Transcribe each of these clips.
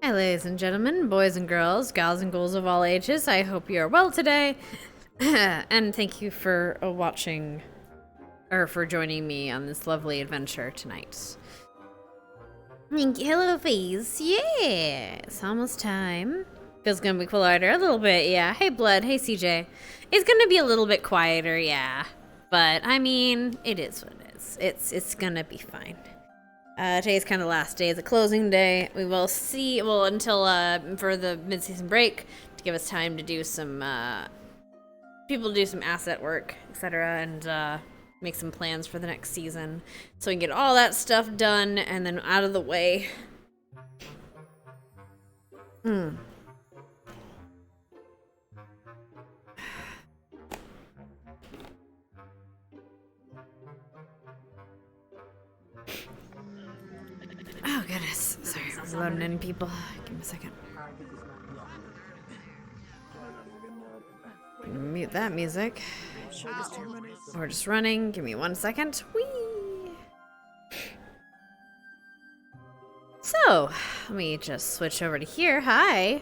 Hi, ladies and gentlemen, boys and girls, gals and ghouls of all ages. I hope you are well today, and thank you for watching, or for joining me on this lovely adventure tonight. Hello, face. Yeah, it's almost time. Feels gonna be quieter a little bit, yeah. Hey, Blood. Hey, CJ. It's gonna be a little bit quieter, yeah. But I mean, it is what it is. It's gonna be fine. Today's kind of last day. It's a closing day. We will see, well, until, for the mid-season break, to give us time to do some, people to do some asset work, etc., and, make some plans for the next season. So we can get all that stuff done, and then out of the way. Oh, goodness. Sorry, we're loading in people. Give me a second. Mute that music. We're just running. Give me 1 second. Whee! So, let me just switch over to here. Hi.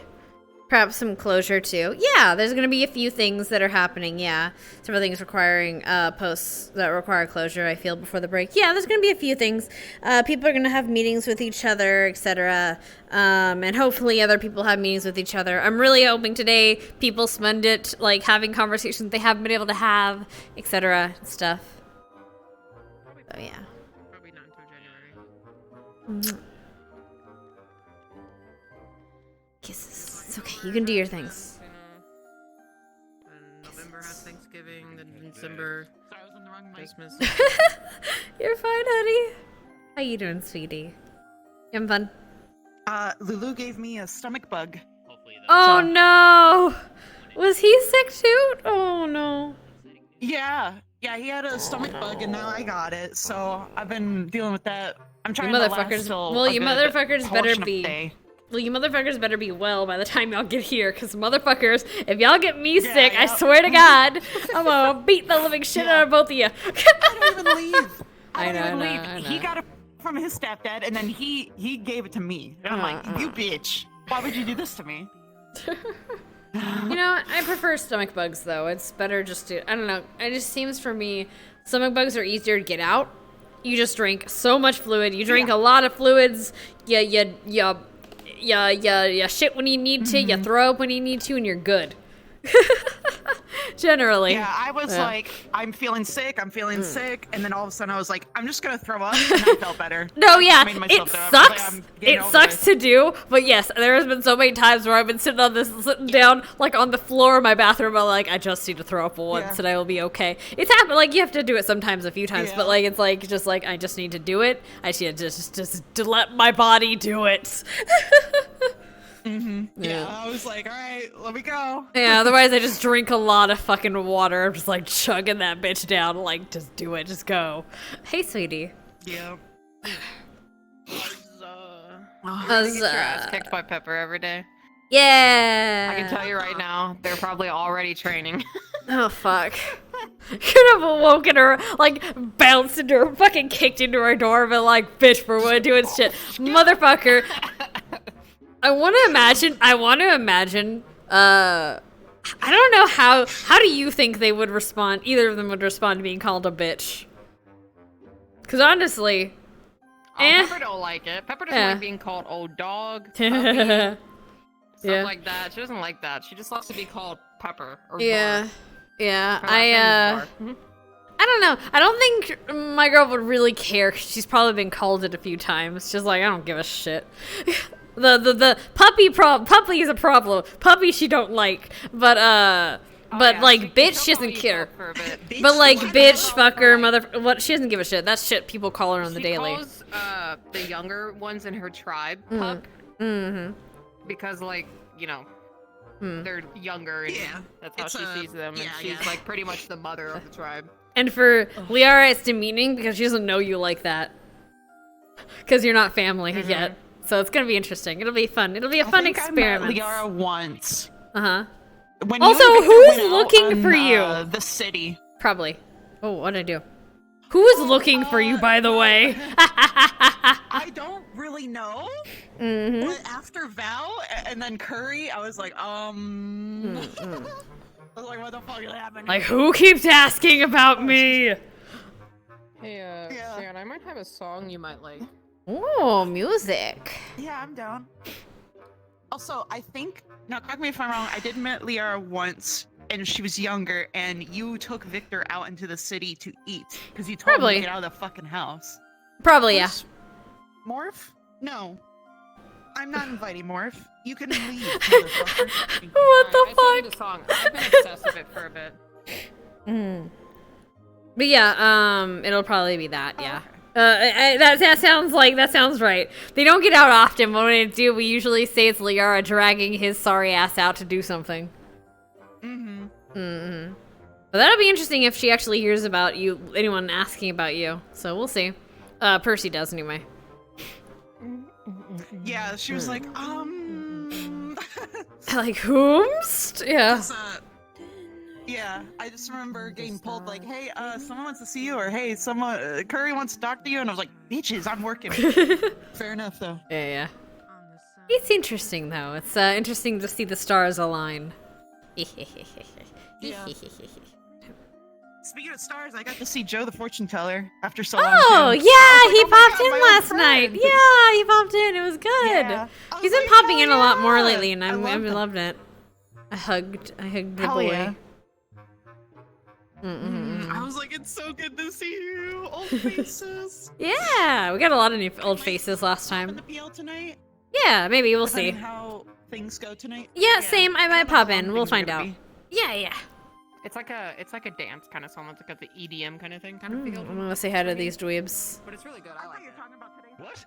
Perhaps some closure too. Yeah, there's going to be a few things that are happening. Yeah, several things requiring posts that require closure. I feel before the break. Yeah, there's going to be a few things. People are going to have meetings with each other, etc. And hopefully other people have meetings with each other. I'm really hoping today people spend it like having conversations they haven't been able to have, etc. Stuff. So yeah. Probably not until January. Kisses. It's okay. You can do your things. And November has Thanksgiving, then December Christmas. You're fine, honey. How you doing, sweetie? You having fun? Lulu gave me a stomach bug. Oh no! Was he sick too? Oh no. Yeah, he had a stomach bug and now I got it. So I've been dealing with that. I'm trying You to motherfuckers. last till Well, a you good motherfuckers better portion of be. the day. Well, you motherfuckers better be well by the time y'all get here, because motherfuckers, if y'all get me Yeah, sick, I yeah. swear to God, I'm gonna beat the living shit out of both of you. I don't even leave. I know, don't I even know, leave. I He know. got it from his stepdad, and then he gave it to me. And I'm like, you bitch. Why would you do this to me? You know, I prefer stomach bugs, though. It's better just to, I don't know, it just seems for me, stomach bugs are easier to get out. You just drink so much fluid. You drink a lot of fluids. You shit when you need to. You throw up when you need to, and you're good. Generally. Yeah, I was like, I'm feeling sick, and then all of a sudden I was like, I'm just gonna throw up, and I felt better. No, I yeah, made myself it throw up. I was like, sucks. I'm getting It over sucks this. to do, but yes, there has been so many times where I've been sitting down, like on the floor of my bathroom. I'm like, I just need to throw up once, and I will be okay. It's happened. Like you have to do it sometimes, a few times, but like it's like just like I just need to do it. I just need to just to let my body do it. Yeah, I was like, all right, let me go. Yeah, otherwise I just drink a lot of fucking water. I'm just like chugging that bitch down. Like, just do it. Just go. Hey, sweetie. Yeah. Get your ass kicked by Pepper every day. Yeah. I can tell you right now, they're probably already training. Oh, fuck. Could have woken her, like, bounced into her, fucking kicked into her door, and been like, bitch, we're doing shit. Motherfucker. I want to imagine, I don't know how do you think they would respond, either of them would respond to being called a bitch? Because honestly, Pepper don't like it. Pepper doesn't like being called old dog, puppy, stuff like that. She doesn't like that. She just likes to be called Pepper or yeah, yeah, Bar. Her friend is Bar. I don't know. I don't think my girl would really care, 'cause she's probably been called it a few times. She's like, I don't give a shit. The puppy is a problem. Puppy she don't like, but yeah, like bitch she'll she doesn't call care. for a bit. But like bitch, fucker, mother, what she doesn't give a shit. That's shit people call her on the daily. She calls the younger ones in her tribe pup. Because like, you know, they're younger, and that's how she sees them, and she's like pretty much the mother of the tribe. And for Liara, it's demeaning because she doesn't know you like that. Because you're not family yet. So it's gonna be interesting. It'll be fun. It'll be a fun experiment. I met Liara once. When also, you and Victor who's went looking out for on, you? The city. Probably. Oh, what'd I do? Who is looking for you, by the way? I don't really know. But after Val and then Curry, I was like, I was like, what the fuck is happening? Like, who keeps asking about me? Hey, Sharon, I might have a song you might like. Oh, music. Yeah, I'm down. Also, I think, now correct me if I'm wrong, I did meet Liara once, and she was younger, and you took Victor out into the city to eat, because you told him to get out of the fucking house. Probably, yeah. Morph? No. I'm not inviting Morph. You can leave, motherfucker. What the I fuck? the song. I've been obsessed with it for a bit. But yeah, it'll probably be that, yeah. That sounds right. They don't get out often, but when they do, we usually say it's Liara dragging his sorry ass out to do something. But that'll be interesting if she actually hears about you, anyone asking about you. So we'll see. Percy does anyway. Yeah, she was like, Like, whomst? Yeah. Yeah, I just remember getting pulled like, hey, someone wants to see you, or hey, someone, Curry wants to talk to you, and I was like, bitches, I'm working. Fair enough, though. Yeah. It's interesting, though. It's interesting to see the stars align. Yeah. Speaking of stars, I got to see Joe the fortune teller after so long. Oh, too. yeah, he Oh my popped God, in my last old night. friend. Yeah, he popped in. It was good. Yeah. I He's was been like, popping in hell a lot more yeah. lately, and I I've love loved it. I hugged the Hell boy. yeah. I was like, it's so good to see you, old faces. Yeah, we got a lot of new old faces last In time. the PL tonight. Yeah, maybe we'll see. Depending how things go tonight. Yeah, same. I might don't know pop how in. long We'll things are find gonna out. be. Yeah. It's like a dance kind of song. It's like the EDM kind of thing, kind of feel. I'm gonna say hi to these dweebs. But it's really good. I like it. Talking about today. What?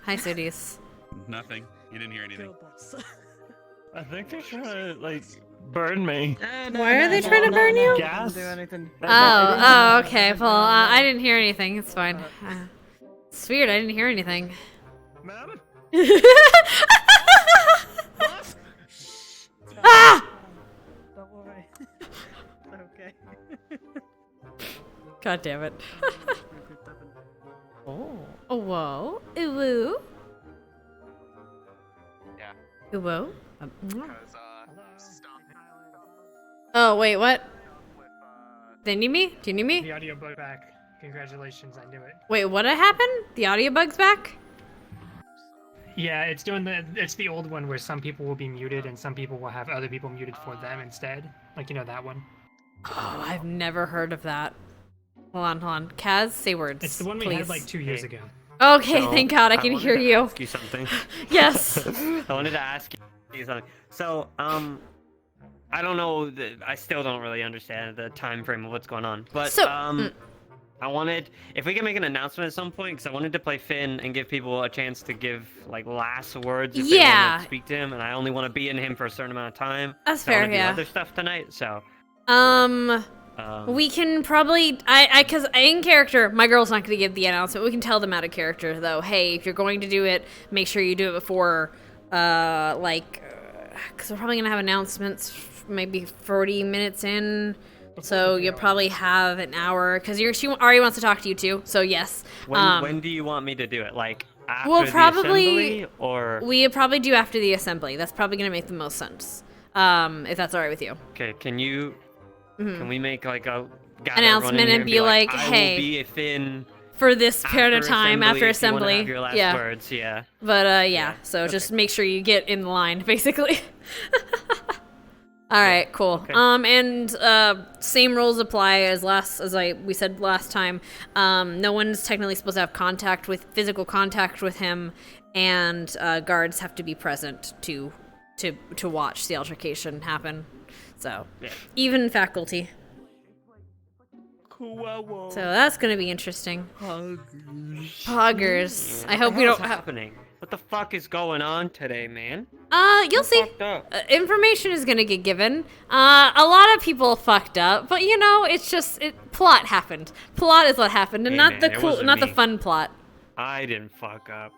Hi, Sudis. Nothing. You didn't hear anything. I think they're trying to, like, burn me. Why are they trying to burn you? Gas? Oh, okay. Well, I didn't hear anything. It's fine. It's weird. I didn't hear anything. Ma'am? Ah! Don't worry. Okay. God damn it. Oh. Whoa. Ooh woo. Yeah. Ooh whoa. Oh, wait, what? They need me? Do you need me? The audiobook back. Congratulations, I knew it. Wait, what happened? The audio bug's back? Yeah, it's the old one where some people will be muted and some people will have other people muted for them instead. Like, you know that one. Oh, I've never heard of that. Hold on. Kaz, say words. It's the one we please. had like 2 years ago. Okay, So, thank God I can wanted hear to you. Ask you something. Yes. I wanted to ask you something. So, I don't know. I still don't really understand the time frame of what's going on. But So, I wanted, if we can make an announcement at some point, because I wanted to play Finn and give people a chance to give like last words if they want to speak to him, and I only want to be in him for a certain amount of time. That's so I fair, wanna do yeah. other stuff tonight, so. We can probably, cause in character, my girl's not gonna give the announcement. We can tell them out of character though. Hey, if you're going to do it, make sure you do it before, cause we're probably gonna have announcements maybe 40 minutes in. So you'll probably have an hour, cause she already wants to talk to you too. So yes. When do you want me to do it? Like after We'll the probably, assembly, or? we probably do after the assembly. That's probably gonna make the most sense. If that's alright with you. Okay, can you? Can we make like a gather Announcement everyone in here and be like, I hey, will be a Finn for this period of time after if you wanna assembly. have your last Yeah. words, yeah. But yeah, so just make sure you get in line, basically. All right, cool. Okay. And same rules apply as we said last time. No one's technically supposed to have physical contact with him, and guards have to be present to watch the altercation happen. So Yeah. even faculty. So that's gonna be interesting. Poggers. I hope we don't. happening. What the fuck is going on today, man? You'll see. Information is gonna get given. A lot of people fucked up, but you know, it's just plot happened. Plot is what happened, and Hey, not man, the it cool, wasn't not the me. fun plot, I didn't fuck up.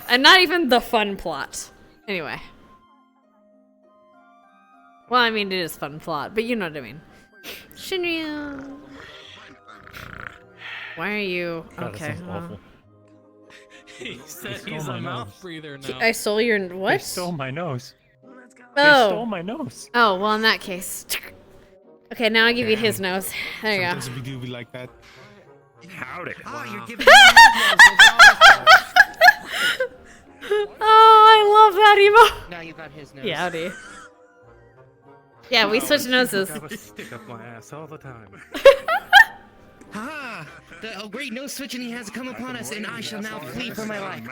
and not even the fun plot. Anyway. Well, I mean, it is fun plot, but you know what I mean. Shinryu. Why are you okay? He said he's a mouth breather now. I stole your what? They stole my nose. Oh. They stole my nose. Oh, well, in that case. Okay, now I give you his nose. There you go. Sometimes we do be like that. Howdy. Oh, you're giving Oh, I love that emo. Now you got his nose. Yeah, howdy. Yeah, we switched noses. I have a stick up my ass all the time. Ah, the great nose switching he has come upon us, and I shall now flee for my life.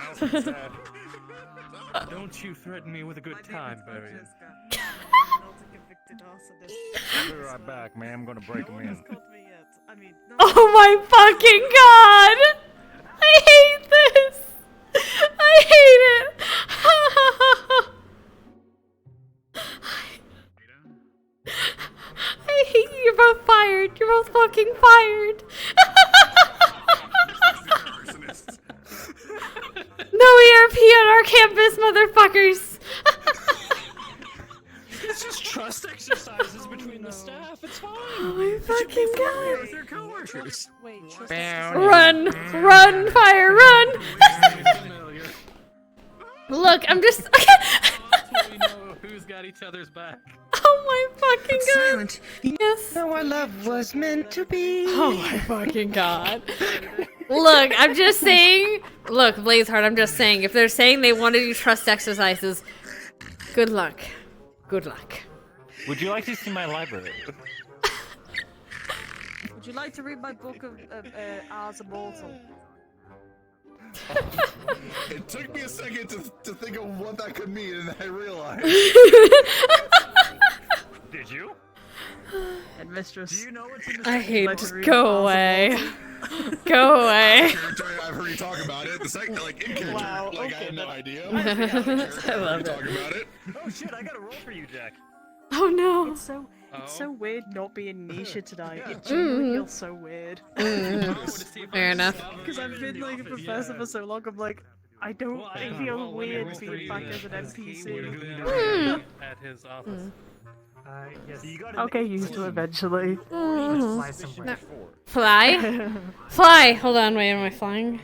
Don't you threaten me with a good time, Barry. I'll be right back, man. I'm gonna break him in. Oh my fucking god! I hate this! I hate it! I hate you. You're both fired. You're both fucking fired. No ERP on our campus, motherfuckers. It's just trust exercises between the staff. It's fine. Oh my fucking god. With your coworkers. Run! Run, fire, run! Look, I'm just. We know who's got each other's back. Oh my fucking god. Silent. Yes. No, our love was meant to be. Oh my fucking god. Look, I'm just saying. Look, Blazeheart, I'm just saying. If they're saying they want to do trust exercises, good luck. Good luck. Would you like to see my library? Would you like to read my book of Ours Immortal? It took me a second to think of what that could mean, and then I realized. Did you? And Mistress. Do you know what's in the I hate Like to just read go Ours away. Go away. I've heard you talk about it. The second, like, in character, Wow, like, I okay, had no but- idea. I love You it. talking about it. Oh shit! I got a roll for you, Jack. Oh no. It's so weird not being Nisha tonight. Yeah. It genuinely feels so weird. Fair enough. Because I've been like a professor for so long, I'm like, I don't. Well, It I- feels well, weird roll for being you back then. as an NPC. Hmm. At his office. Yes. You gotta I'll get make used to it decisions. eventually. Mm. Fly somewhere. Fly? Fly! Hold on, wait, am I flying?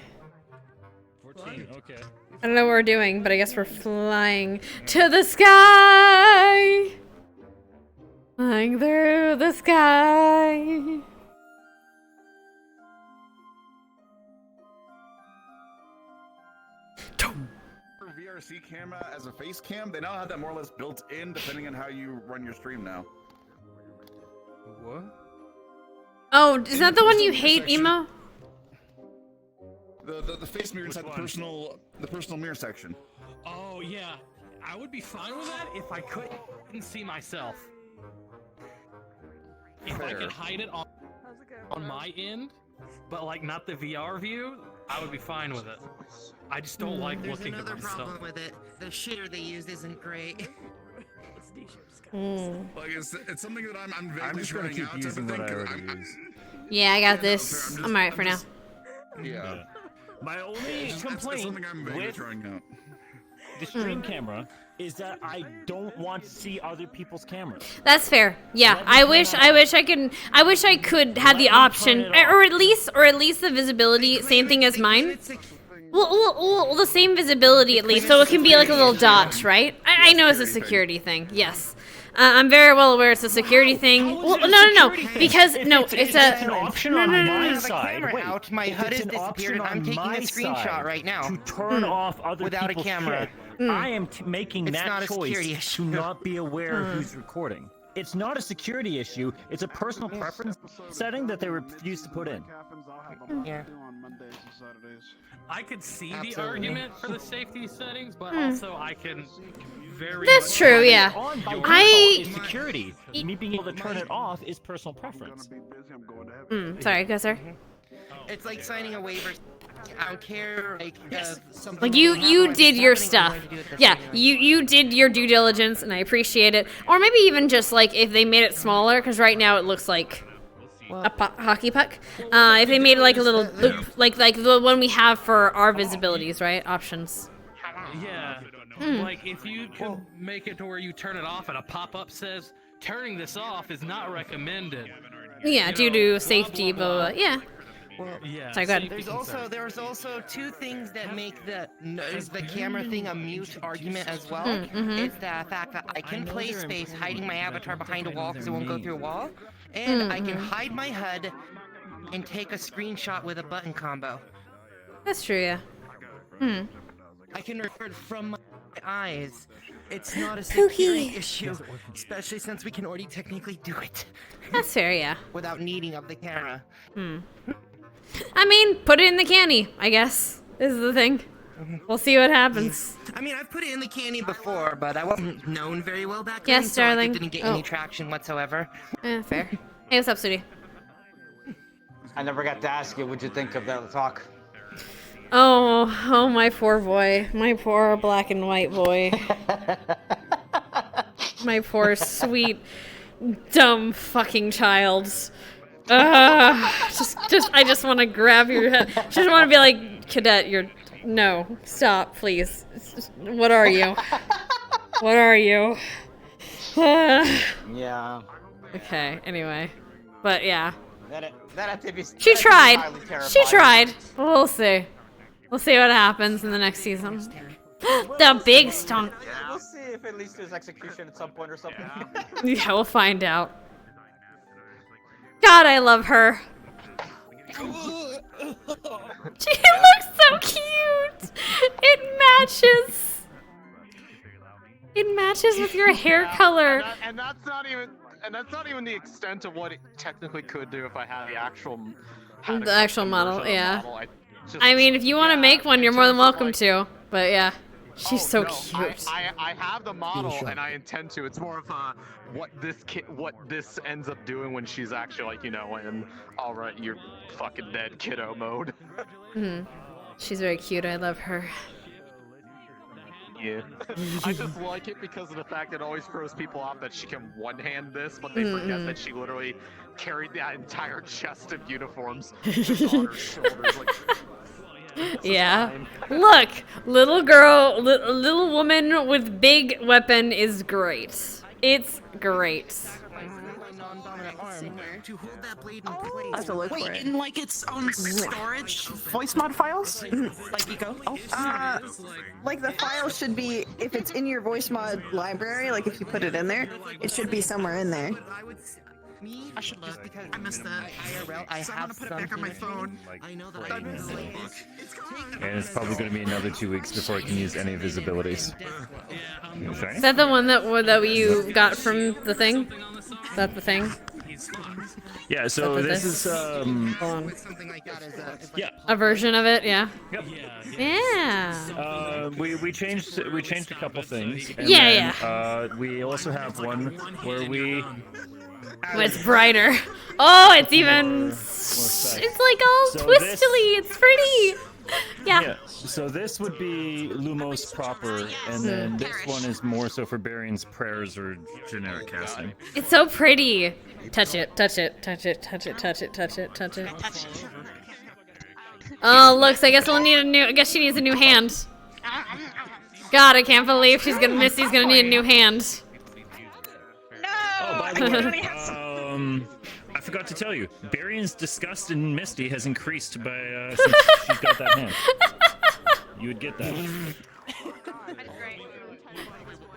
14. Okay. I don't know what we're doing, but I guess we're flying to the sky! Flying through the sky! For VRC camera as a face cam, they now have that more or less built in, depending on how you run your stream now. What? Oh, is that the one you hate, Emo? The face mirror inside the personal mirror section. Oh yeah, I would be fine with that if I couldn't see myself. If I Fair. could hide it on my end, but like not the VR view, I would be fine with it. I just don't like There's looking at another myself. problem with it. The shitter they used isn't great. Mm. Like it's something that I'm vaguely I'm just gonna trying keep out type using of thing, what I 'cause already I'm- use. Yeah, I got Yeah, no, this. fair. I'm alright for now. Yeah. My only It's complaint something I'm vaguely with trying out. the stream camera is that I don't want to see other people's cameras. That's fair. Yeah, I wish I could have the option, or at least the visibility, same thing as mine. Well, the same visibility at least, so it can be like a little dot, right? I know it's a security thing. Yes, I'm very well aware it's a security thing. Well, no, because no, it's an a option no, on no, no, my no, no. side. Wait, out. My if HUD it's has an disappeared, option and I'm on taking a my screenshot side right now. to turn off other Without a people's camera. shit, I am making It's that not a security choice issue. to not be aware of who's recording. It's not a security issue. It's a personal preference setting that they refuse to put in. Yeah. I could see the Absolutely. argument for the safety settings, but also I can very. That's much true, see yeah. On by I- default is security. Me being able to turn it off is personal preference. Sorry, go sir. It's like signing a waiver. I don't care. Like you did your stuff. Yeah, you did your due diligence, and I appreciate it. Or maybe even just like if they made it smaller, because right now it looks like a hockey puck. If they made like a little loop, like the one we have for our visibilities, right? Options. Yeah. Like if you can make it to where you turn it off and a pop-up says turning this off is not recommended. Yeah, due to safety, blah, blah, blah. Yeah. Well, yeah. Sorry, go ahead. There's also two things that make the camera thing a mute argument as well. It's the fact that I can play space hiding my avatar behind a wall because it won't go through a wall, and I can hide my HUD and take a screenshot with a button combo. That's true, yeah. I can record from my eyes. It's not a security issue, especially since we can already technically do it. That's fair, yeah. Without needing of the camera. I mean, put it in the canny, I guess, is the thing. We'll see what happens. I mean, I've put it in the canny before, but I wasn't known very well back then, so darling. I didn't get any traction whatsoever. Fair. Hey, what's up, Sudi? I never got to ask you, what'd you think of that talk? Oh, my poor boy. My poor black and white boy. My poor sweet, dumb fucking child. I just want to grab your head. Just want to be like, Cadet, no, stop, please. What are you? What are you? Yeah. Okay, anyway. But yeah. She tried. She tried. We'll see. We'll see what happens in the next season. The big stunk. We'll see if it leads to his execution at some point or something. Yeah, we'll find out. God, I love her. She looks so cute. It matches. It matches with your hair color. And that's not even the extent of what it technically could do if I had the actual model, yeah. I mean, if you want to make one, you're more than welcome to. But yeah, she's so cute. I have the model and I intend to. It's more of a what this ends up doing when she's actually like, in alright, you're fucking dead kiddo mode. She's very cute. I love her. Yeah. I just like it because of the fact that it always throws people off that she can one-hand this, but they forget that she literally carried that entire chest of uniforms just on her shoulders. Yeah. Look, little girl, little woman with big weapon is great. It's great. To hold that blade in place. I have to look for it. In like its own storage voice mod files? Like Eco? Like the file should be, if it's in your voice mod library, like if you put it in there, it should be somewhere in there. I should just because I missed that. I have to put it back on my phone. I know that I missed it. And it's probably going to be another 2 weeks before I can use any of his abilities. Is that the one that you got from the thing? Is that the thing? Yeah, so this is a version of it, yeah. Yep. Yeah. We changed a couple things. And then, we also have one where we. Oh, it's brighter. Oh, it's even. It's like all twistily. It's pretty. Yeah. So this would be Lumos proper, and then this one is more so for Barian's prayers or generic casting. It's so pretty. Touch it, touch it, touch it, touch it, touch it, touch it, touch it. Oh, looks. I guess we'll need a new. I guess she needs a new hand. God, I can't believe Misty's gonna need a new hand. Oh, by the way, I forgot to tell you, Barian's disgust in Misty has increased by since she's got that hand. You would get that.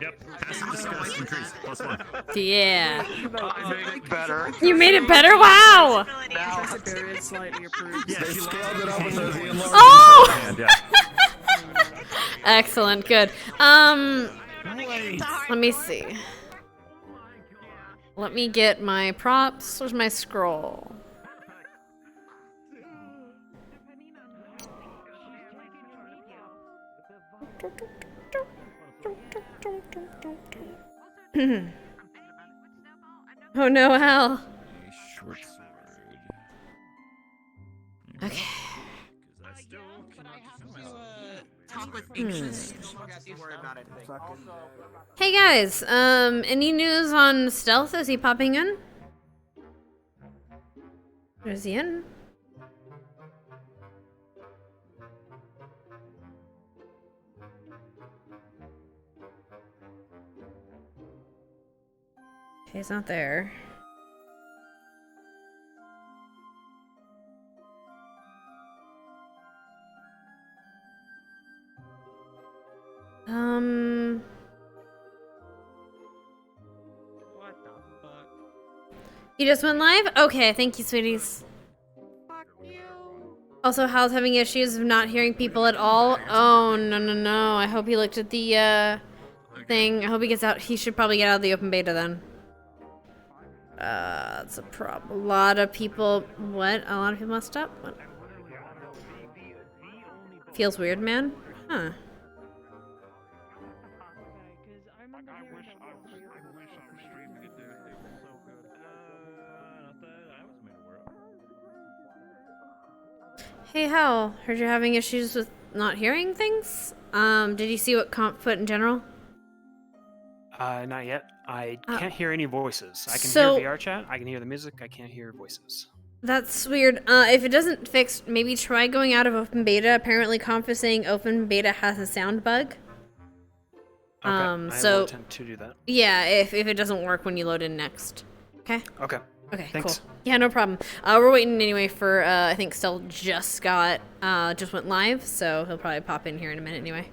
Yep, passive disgust increased, +1. Yeah. I made it better. You made it better? Wow! Now, Slightly approved. Yeah, they scaled it up with the enlargement. Oh! Yeah. Excellent, good. Let me see. Let me get my props. Where's my scroll? Oh no, Al. Okay. talk with anxious. Hey guys, any news on Stealth? Is he popping in? Is he in? Okay, he's not there. What the fuck? You just went live? Okay, thank you, sweeties. Also, Hal's having issues of not hearing people at all. Oh, no. I hope he looked at the, thing. I hope he gets out. He should probably get out of the open beta then. That's a problem. A lot of people... What? A lot of people messed up? What? Feels weird, man? Huh. Hey Hal, heard you're having issues with not hearing things? Did you see what comp put in general? Not yet. I can't hear any voices. I can hear VR chat, I can hear the music, I can't hear voices. That's weird. If it doesn't fix, maybe try going out of open beta. Apparently comp is saying open beta has a sound bug. Okay, I will attempt to do that. Yeah, if it doesn't work when you load in next. Okay? Okay. Okay, Thanks. cool. Yeah, no problem. We're waiting anyway for, I think Stel just went live, so he'll probably pop in here in a minute anyway.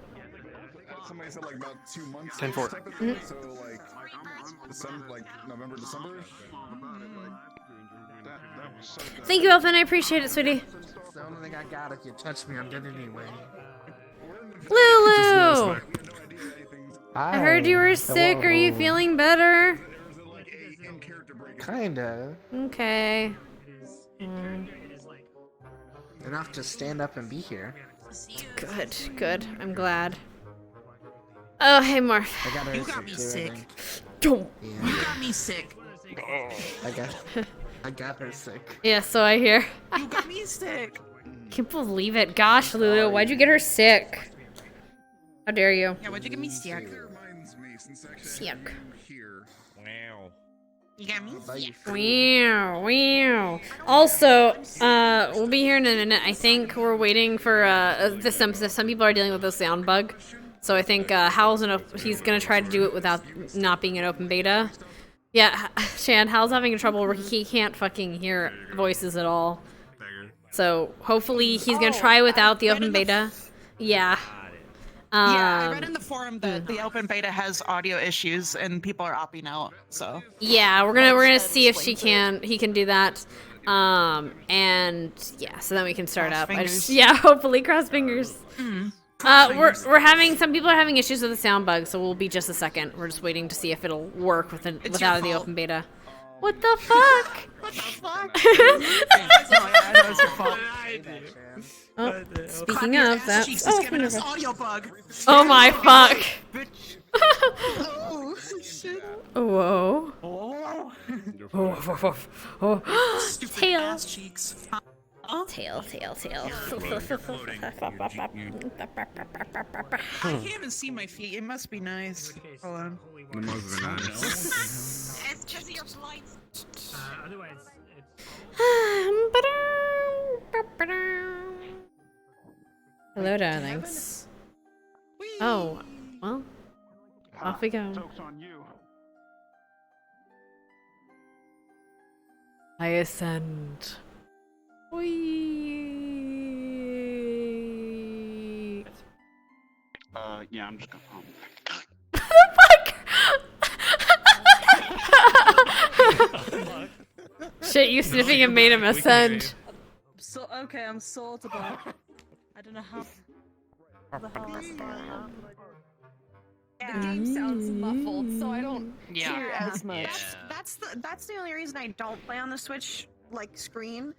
Somebody said like about 2 months. 10-4. So like December, like November, December. Thank you, Elfin. I appreciate it, sweetie. It's the only thing I got. If you touch me, I'm dead anyway. Lulu! I heard you were sick. Are you feeling better? Kinda. Okay. Enough to stand up and be here. Good. I'm glad. Oh, hey, Morph. You got me sick. Don't. Yeah. You got me sick. I got her sick. Yeah, so I hear. You got me sick. Can't believe it. Gosh, Lulu, why'd you get her sick? How dare you? Yeah, why'd you get me sick? Sick. Wow. You got me sick. Wow. Also, we'll be here in a minute. I think we're waiting for some people are dealing with a sound bug. So I think Hal's he's gonna try to do it without not being an open beta. Yeah, Shan, Hal's having trouble where he can't fucking hear voices at all. So hopefully he's gonna try without the open beta. Yeah. Yeah, I read in the forum that the open beta has audio issues and people are opting out. So yeah, we're gonna see if he can do that. And yeah, so then we can start up. Hopefully cross fingers. We're having some people are having issues with the sound bug, so we'll be just a second. We're just waiting to see if it'll work without the open beta. What the fuck? What the fuck? I know it's your fault. Oh, speaking of that, audio bug. Oh my fuck! Oh shit! Whoa! Oh! Tail! Ass cheeks. Tail. I can't even see my feet. It must be nice. Hold on. It must be nice. It's just your lights. Otherwise, Hello, darlings. Oh, well, off we go. I ascend. Whee! Yeah, I'm just gonna. Shit, you sniffing and made him ascend. So okay, I'm saltable. I don't know how. The game sounds muffled, so I don't hear as much. That's the only reason I don't play on the Switch like screen.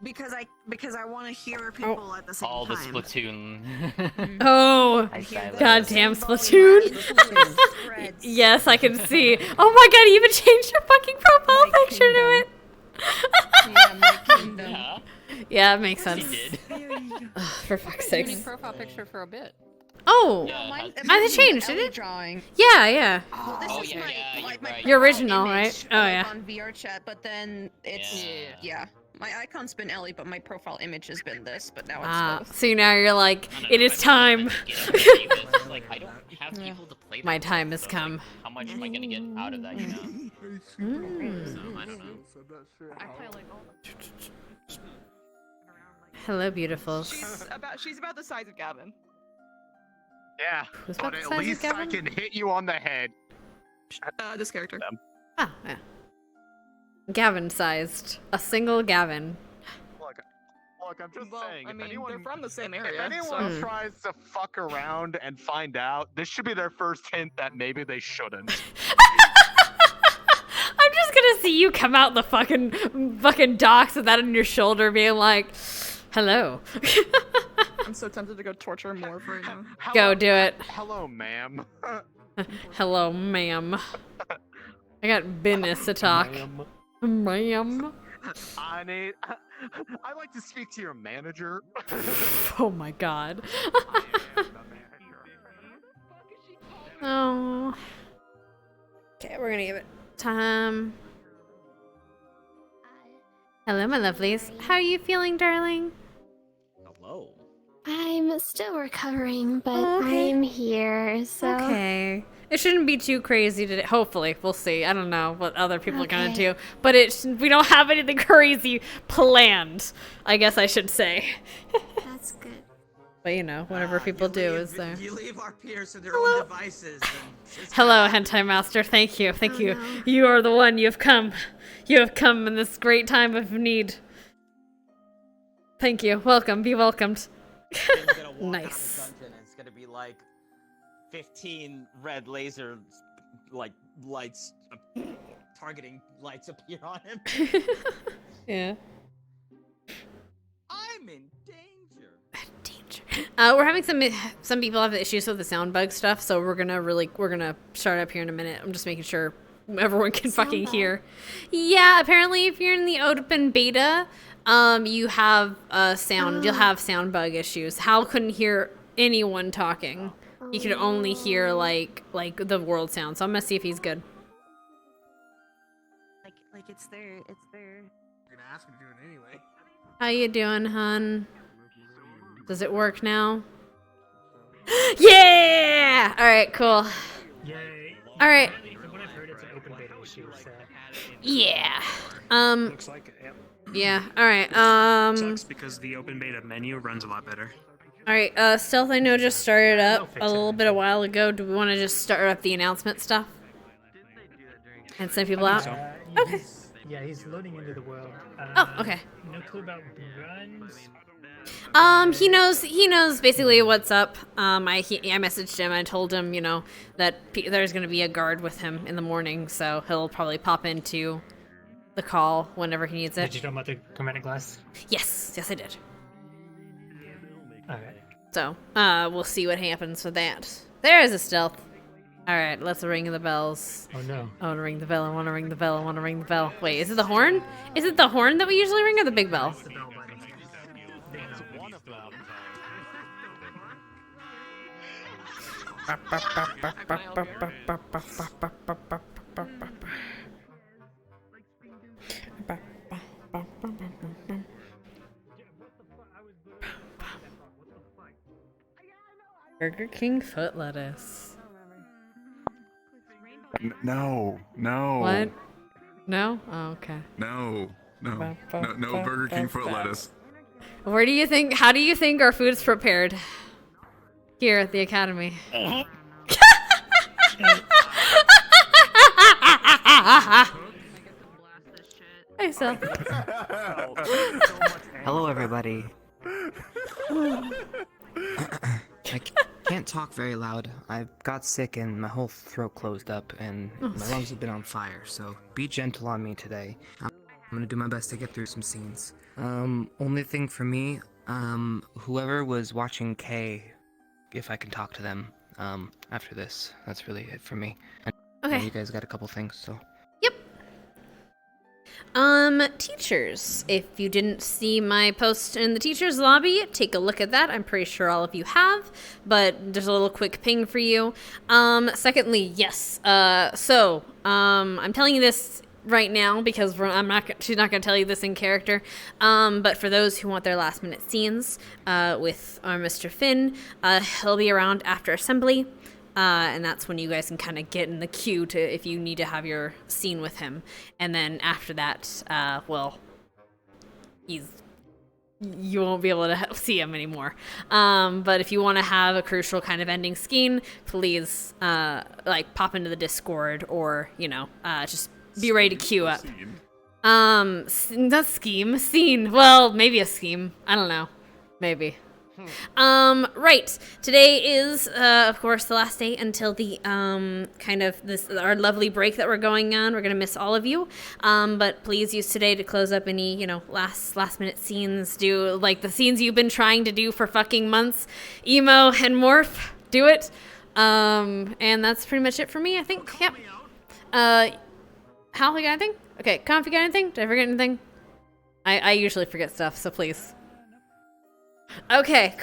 Because I want to hear people at the same time. All the Splatoon. Oh, goddamn Splatoon. Yes, I can see. Oh my god, you even changed your fucking profile picture to it. Yeah. Yeah, it makes sense. He did. For fuck's sake. Profile picture for a bit. Oh, they changed, did it? Drawing. Yeah, yeah. Well, this is my Your original, image, right? Oh, yeah. On VR chat, but then it's yeah. My icon's been Ellie, but my profile image has been this. But now it's both. So now you're like, it is time. Like, I don't have people to play. My time has come. How much am I gonna get out of that? You know. So, I don't know. I play like all. Hello, beautiful. She's about the size of Gavin. Yeah, Who's but about the at size of least I Gavin? can hit you on the head. This character. Ah, yeah. Gavin-sized. A single Gavin. Look, I'm just saying. I If mean, anyone, they're from the same if area. anyone tries to fuck around and find out, this should be their first hint that maybe they shouldn't. I'm just gonna see you come out the fucking docks with that on your shoulder, being like, "Hello." I'm so tempted to go torture Morph right now. Go do it. Hello, ma'am. Hello, ma'am. I got business to talk. Ma'am. I'd like to speak to your manager. Oh my god. Oh. Okay, we're gonna give it time. Hello, my lovelies. How are you feeling, darling? Hello. I'm still recovering, but okay. I'm here, so... Okay. It shouldn't be too crazy today. Hopefully. We'll see. I don't know what other people are gonna Okay. do. But we don't have anything crazy planned, I guess I should say. That's good. But you know, whatever people do is there. You leave our peers to their own devices. Hello, Hentai Master. Thank you. Thank you. You are the one. You have come. You have come in this great time of need. Thank you. Welcome. Be welcomed. Nice. It's gonna be like 15 red laser lights, targeting lights appear on him. Yeah. I'm in danger. We're having some people have issues with the sound bug stuff, so we're gonna start up here in a minute. I'm just making sure everyone can fucking hear. Yeah, apparently if you're in the open beta, you have you'll have sound bug issues. Hal couldn't hear anyone talking. He could only hear like the world sound. So I'm gonna see if he's good. Like it's there. It's there. You're gonna ask me to do it anyway. How you doing, hun? Does it work now? Yeah! All right, cool. Yay. All right. From what I've heard, it's an open beta issue, so... Yeah. Looks like it, yep. Yeah. All right. Sucks because the open beta menu runs a lot better. All right. Stealth, I know just started up a little bit a while ago. Do we want to just start up the announcement stuff and send people out? Okay. He's loading into the world. Oh, okay. No clue about runs. He knows basically what's up. I messaged him. I told him, you know, that there's gonna be a guard with him in the morning, so he'll probably pop into the call whenever he needs it. Did you know about the chromatic glass? Yes, I did. Alright. So, we'll see what happens with that. There's a stealth. Alright, let's ring the bells. Oh no. I wanna ring the bell, I wanna ring the bell, I wanna ring the bell. Wait, is it the horn? Is it the horn that we usually ring or the big bell? Burger King foot lettuce. No. What? No? Oh, okay. No. Burger King foot lettuce. How do you think our food's prepared here at the Academy? Hey, Sal. Hello, everybody. I can't talk very loud. I got sick and my whole throat closed up and my lungs have been on fire, so be gentle on me today. I'm gonna do my best to get through some scenes. Only thing for me, whoever was watching Kay, if I can talk to them, after this, that's really it for me. And Okay. you guys got a couple things, so. Teachers. If you didn't see my post in the teachers lobby, take a look at that. I'm pretty sure all of you have, but there's a little quick ping for you. Secondly, yes. I'm telling you this right now because she's not going to tell you this in character. But for those who want their last minute scenes, with our Mr. Finn, he'll be around after assembly. And that's when you guys can kind of get in the queue to if you need to have your scene with him. And then after that, you won't be able to see him anymore. But if you want to have a crucial kind of ending scene, please pop into the Discord or just be ready to queue up. Not scheme, scene. Well, maybe a scheme. I don't know. Maybe. Right. Today is, of course, the last day until the, our lovely break that we're going on. We're going to miss all of you. But please use today to close up any, last minute scenes. Do, the scenes you've been trying to do for fucking months. Emo and Morph. Do it. And that's pretty much it for me, I think. Yep. Hal, you got anything? Okay, Conf, you got anything? Did I forget anything? I usually forget stuff, so please. Okay,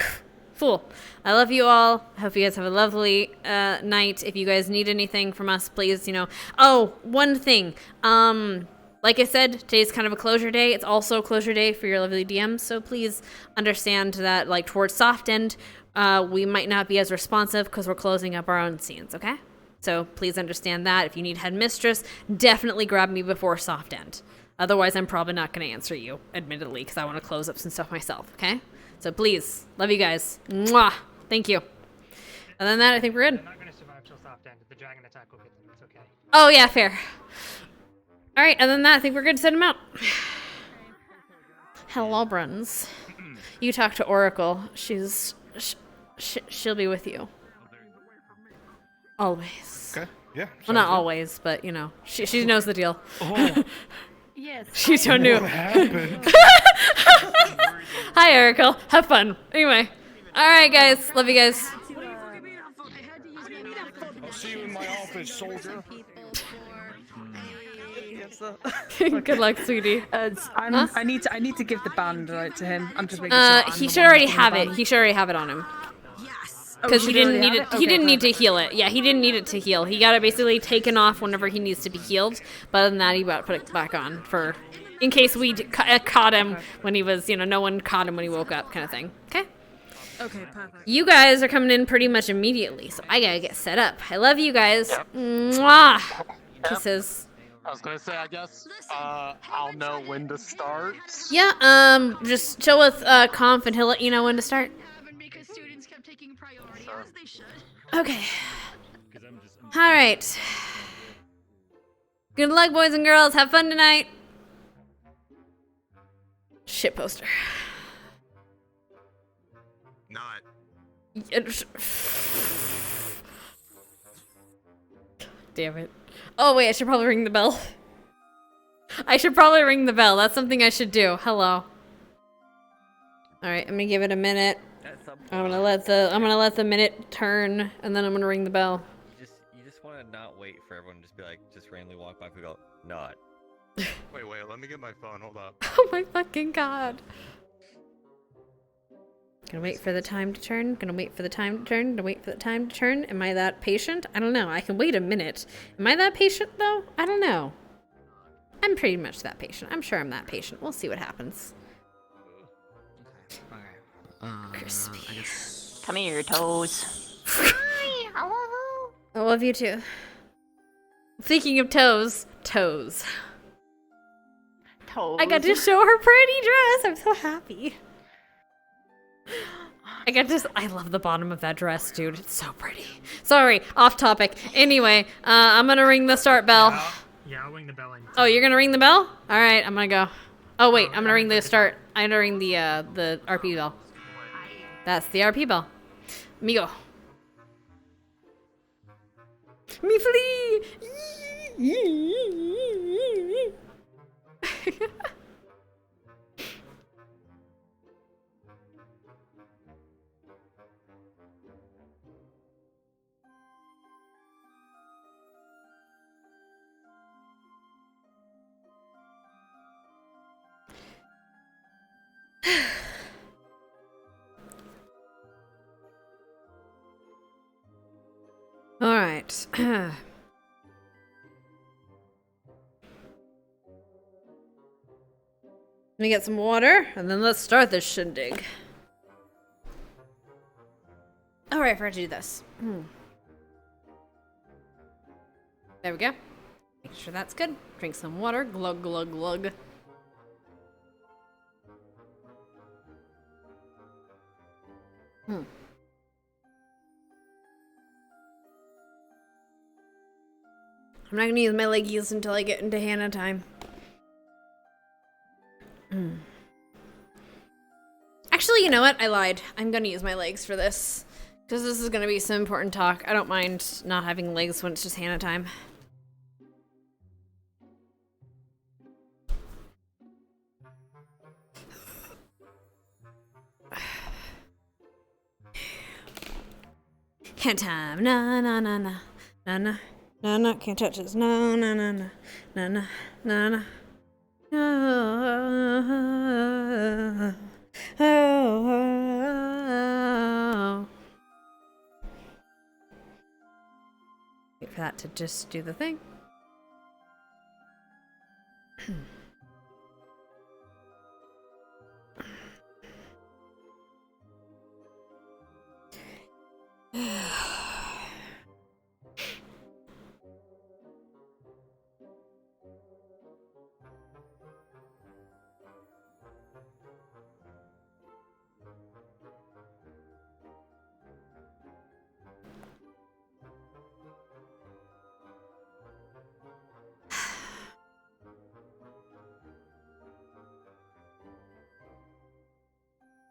cool. I love you all. I hope you guys have a lovely night. If you guys need anything from us, please, Oh, one thing. Like I said, today's kind of a closure day. It's also a closure day for your lovely DMs, so please understand that, towards soft end, we might not be as responsive because we're closing up our own scenes, okay? So please understand that. If you need headmistress, definitely grab me before soft end. Otherwise, I'm probably not going to answer you, admittedly, because I want to close up some stuff myself, okay? So please, love you guys. Mwah! Thank you. Other than that, I think we're good. They're not going to survive till soft end. The dragon attack will get them. It's okay. Oh, yeah, fair. All right, other than that, I think we're good to send them out. Hello, Bruns. You talk to Oracle. She'll be with you. Always. Okay, yeah. Well, not always, but, she knows the deal. Oh. Yes. She's so new. What happened? Hi, Oracle. Have fun. Anyway. All right, guys. Love you guys. I'll see you in my office, soldier. Good luck, sweetie. I need to give the band to him. I'm just making sure. He should already have it. He should already have it on him. Because he didn't need it. He didn't need to heal it. Yeah, he didn't need it to heal. He got it basically taken off whenever he needs to be healed. But other than that, he got to put it back on in case we caught him when he was, no one caught him when he woke up, kind of thing. Okay. Okay, perfect. You guys are coming in pretty much immediately, so I gotta get set up. I love you guys. Yep. Mwah. Kisses. I was gonna say, I guess I'll know when to start. Yeah. Just chill with Conf, and he'll let you know when to start. Okay. All right. Good luck, boys and girls. Have fun tonight. Shit poster. Not. Damn it. Oh, wait. I should probably ring the bell. That's something I should do. Hello. All right. I'm gonna give it a minute. I'm gonna let the minute turn, and then I'm gonna ring the bell. You just want to not wait for everyone to just be like, just randomly walk by and go, not. Wait, let me get my phone. Hold up. Oh my fucking god. Gonna wait for the time to turn. Am I that patient? I don't know. I can wait a minute. Am I that patient though? I don't know. I'm pretty much that patient. I'm sure I'm that patient. We'll see what happens. Crispy. Come here, Toes. I love you too. Speaking of toes. Toes. I got to show her pretty dress. I'm so happy. I love the bottom of that dress, dude. It's so pretty. Sorry, off topic. Anyway, I'm gonna ring the start bell. Yeah, I'll ring the bell. Oh, you're gonna ring the bell? All right, I'm gonna go. Oh wait, I'm gonna ring the start. I'm gonna ring the RP bell. That's the RP bell. Me go. Me flee! right. Let me get some water, and then let's start this shindig. All right, I forgot to do this. There we go. Make sure that's good. Drink some water. Glug, glug, glug. I'm not gonna use my leggies until I get into Hannah time. Actually, you know what? I lied. I'm gonna use my legs for this. Because this is gonna be some important talk. I don't mind not having legs when it's just Hannah time. Can't time. Na na na na. Na na. Na na. Can't touch this. No, na na na. Na na. Na na. Oh, oh, oh. Wait for that to just do the thing.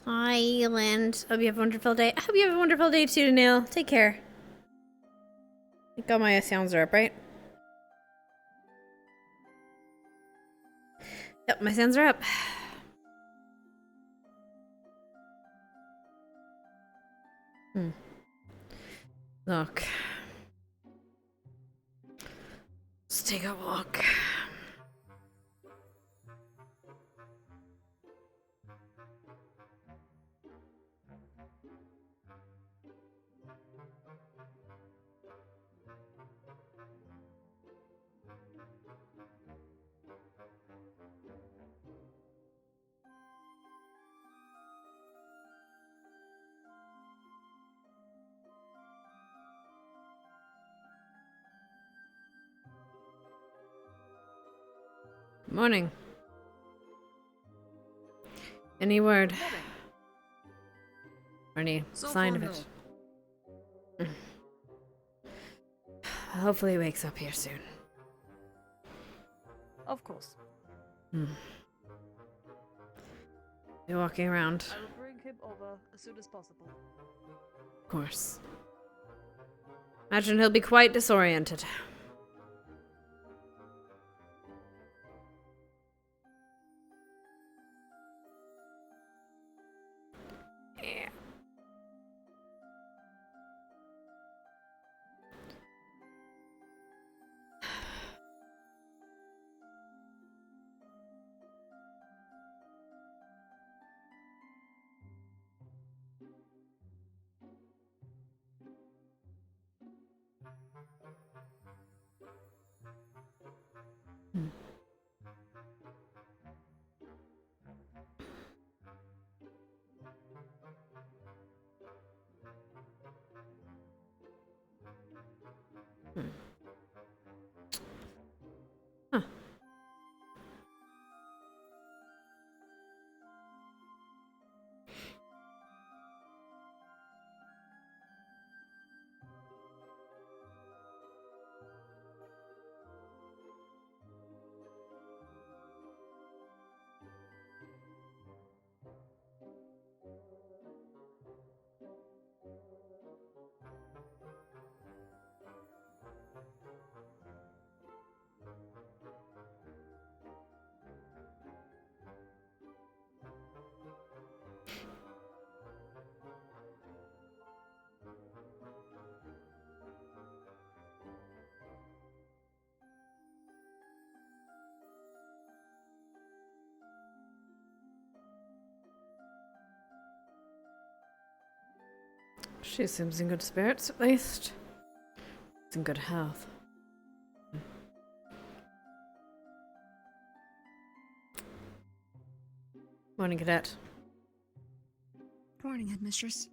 Island. Hope you have a wonderful day. I hope you have a wonderful day too, Neil. Take care. I think all my sounds are up, right? Yep, my sounds are up. Look. Let's take a walk. Morning. Any word? Or any sign of it? Hopefully he wakes up here soon. Of course. Be walking around. I will bring him over as soon as possible. Of course. Imagine he'll be quite disoriented. Yeah. Huh. She seems in good spirits, at least. It's in good health. Morning, Cadet. Morning, Headmistress.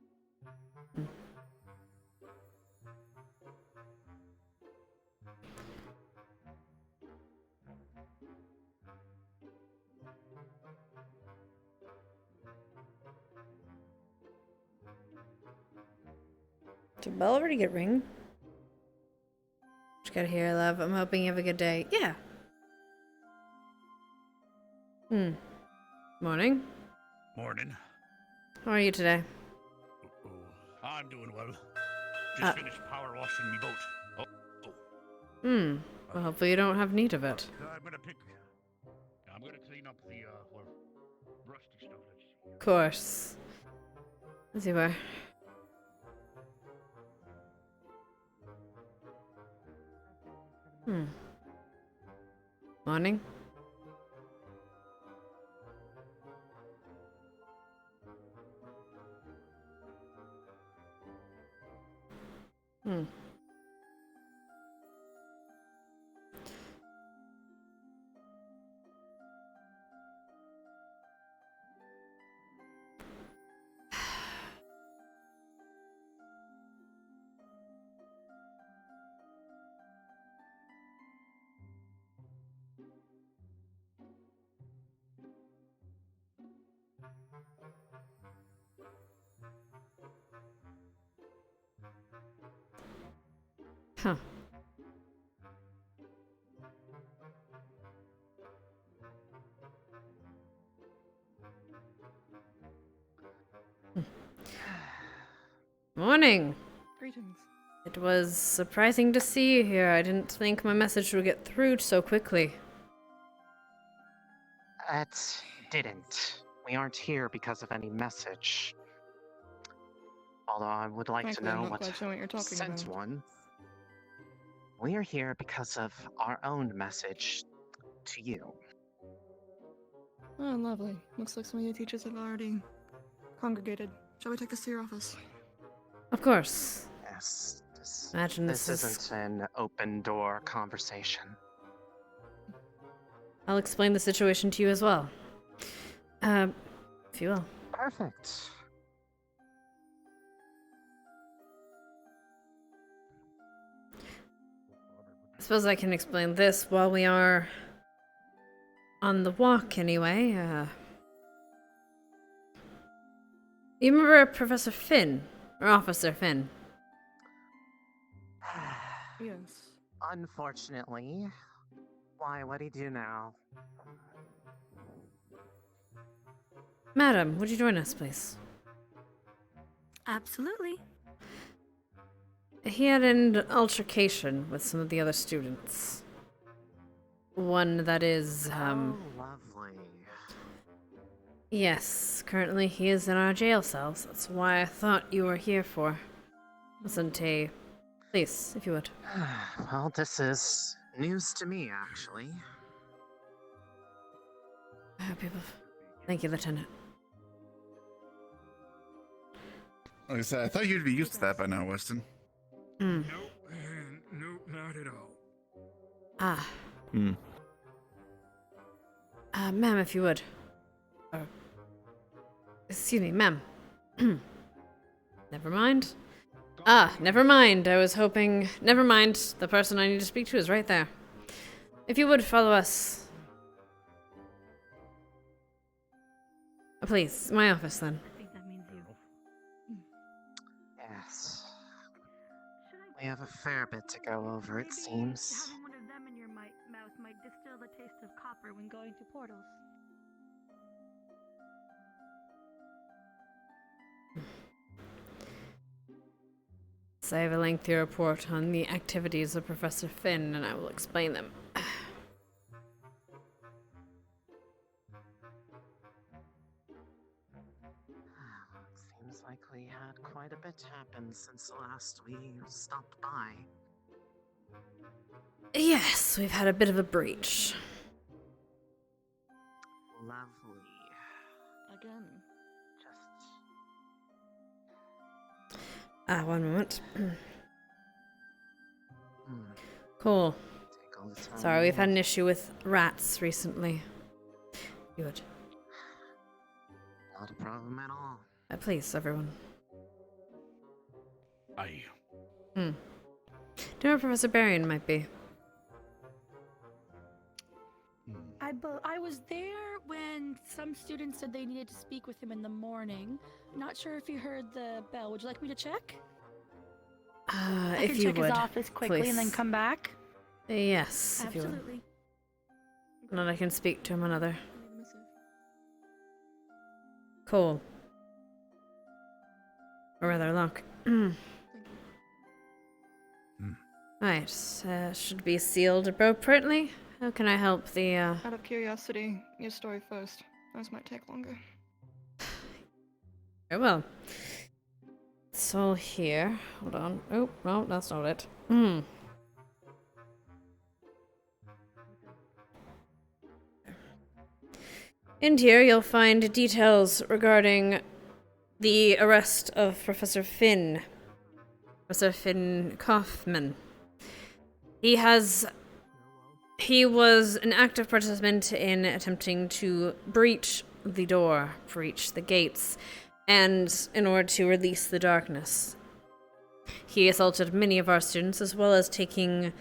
Did the bell already get ring? Just got here, love. I'm hoping you have a good day. Yeah. Morning. Morning. How are you today? I'm doing well. Just finished power washing me boat. Well, hopefully you don't have need of it. I'm gonna clean up the rusty stuff. Of course. As you were. Morning. Huh. Morning. Greetings. It was surprising to see you here. I didn't think my message would get through so quickly. It didn't. We aren't here because of any message. Although I would like Frankly, to know I'm not what quite sure what you're talking sent about. one. We are here because of our own message to you. Oh, lovely. Looks like some of your teachers have already congregated. Shall we take this to your office? Of course. Yes. Imagine This this isn't an open door conversation. I'll explain the situation to you as well. If you will. Perfect. I suppose I can explain this while we are on the walk anyway. You remember Professor Finn? Or Officer Finn? Yes. Unfortunately. Why, what'd he do now? Madam, would you join us, please? Absolutely. He had an altercation with some of the other students. One that is, Oh, lovely. Yes, currently he is in our jail cells. That's why I thought you were here for. Wasn't a... Please, if you would. Well, this is news to me, actually. Thank you, Lieutenant. Like I said, I thought you'd be used to that by now, Weston. Nope, not at all. Ma'am, if you would. Excuse me, ma'am. Never mind. Never mind. I was hoping... Never mind. The person I need to speak to is right there. If you would, follow us. Please, my office, then. Yes. We have a fair bit to go over, it seems. Having one of them in your mouth might distill the taste of copper when going to portals. So I have a lengthy report on the activities of Professor Finn, and I will explain them. Seems like we had quite a bit happen since last we stopped by. Yes, we've had a bit of a breach. Lovely. Again. Just... One moment. Cool. Take all the time Sorry, you we've had want. an issue with rats recently. Good. Not a problem at all. Please, everyone. Aye. Do you know where Professor Barrion might be? I was there when some students said they needed to speak with him in the morning. Not sure if you heard the bell. Would you like me to check? I If can you check would, his office quickly and then please. come back. Yes, if you would. Absolutely. And then I can speak to him another. Cool. Or rather, Locke. Right, should be sealed appropriately. How can I help the, Out of curiosity, your story first. Ours might take longer. Very well. It's all here. Hold on. Oh, no, that's not it. In here, you'll find details regarding the arrest of Professor Finn. Professor Finn Kaufman. He was an active participant in attempting to breach the door, breach the gates, and in order to release the darkness. He assaulted many of our students, as well as trying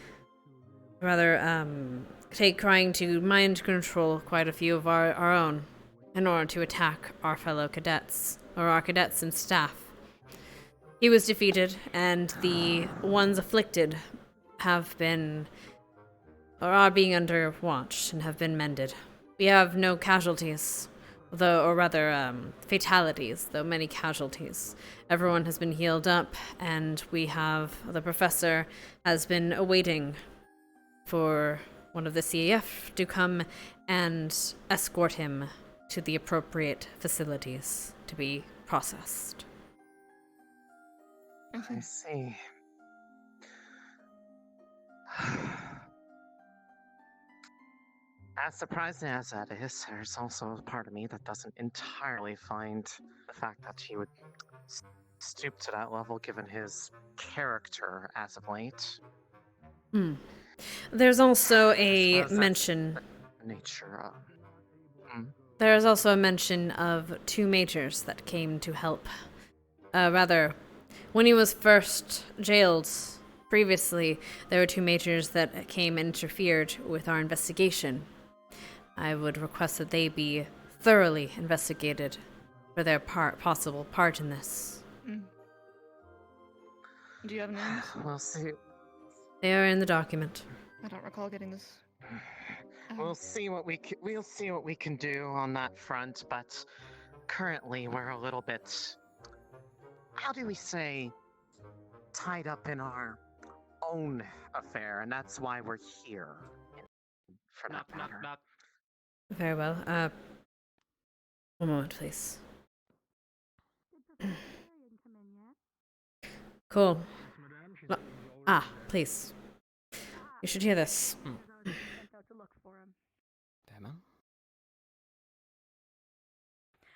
to mind control quite a few of our own in order to attack our fellow cadets, or our cadets and staff. He was defeated, and the ones afflicted have been, or are being under watch and have been mended. We have no casualties, fatalities, though many casualties. Everyone has been healed up, and the professor has been awaiting for one of the CAF to come and escort him to the appropriate facilities to be processed. I see. As surprising as that is, there's also a part of me that doesn't entirely find the fact that he would stoop to that level given his character as of late. There's also a mention. There is also a mention of two majors that came to help. When he was first jailed previously, there were two majors that came and interfered with our investigation. I would request that they be thoroughly investigated for their possible part in this. Do you have names? We'll see. They are in the document. I don't recall getting this. We'll see what we can do on that front, but currently we're a little bit, how do we say, tied up in our own affair, and that's why we're here. For that matter. Very well. One moment, please. Cool. Please. You should hear this.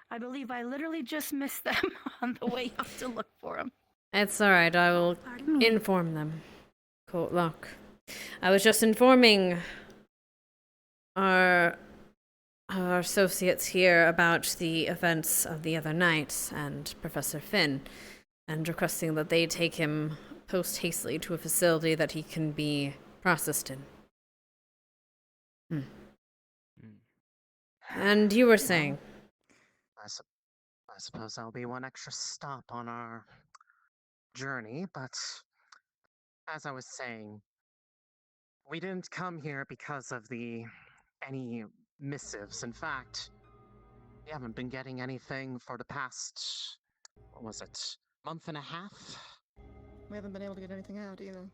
I believe I literally just missed them on the way up to look for him. It's alright, I will inform them. Cool, look. I was just informing our associates here about the events of the other night and Professor Finn, and requesting that they take him post-hastily to a facility that he can be processed in. And you were saying? I suppose that'll be one extra stop on our journey, but as I was saying, we didn't come here because of any missives. In fact, we haven't been getting anything for the past, what was it, month and a half? We haven't been able to get anything out either.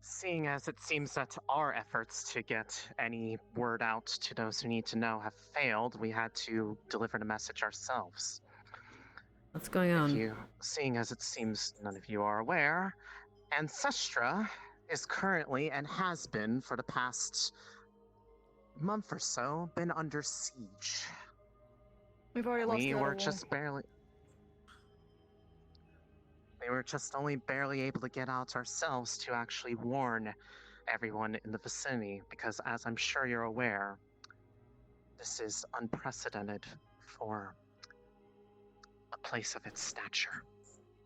Seeing as it seems that our efforts to get any word out to those who need to know have failed, we had to deliver the message ourselves. What's going on? Seeing as it seems none of you are aware, Ancestra is currently, and has been for the past month or so, been under siege. We've already lost the We other were wall. just barely... We were just only barely able to get out ourselves to actually warn everyone in the vicinity, because as I'm sure you're aware, this is unprecedented for a place of its stature.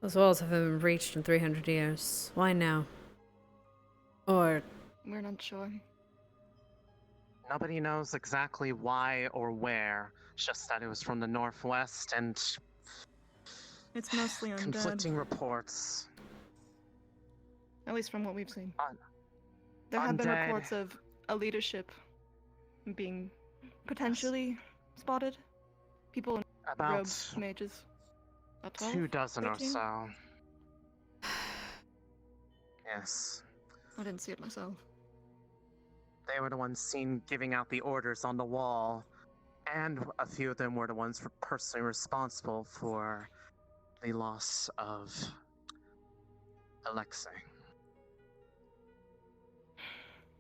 Those walls haven't been breached in 300 years. Why now? Or... We're not sure. Nobody knows exactly why or where, just that it was from the northwest and... It's mostly undead. Conflicting reports. At least from what we've seen. There have been reports of a leadership being potentially spotted. People in robes, mages. About 12, 2 dozen 13? or so. Yes. I didn't see it myself. They were the ones seen giving out the orders on the wall, and a few of them were the ones personally responsible for the loss of Alexei.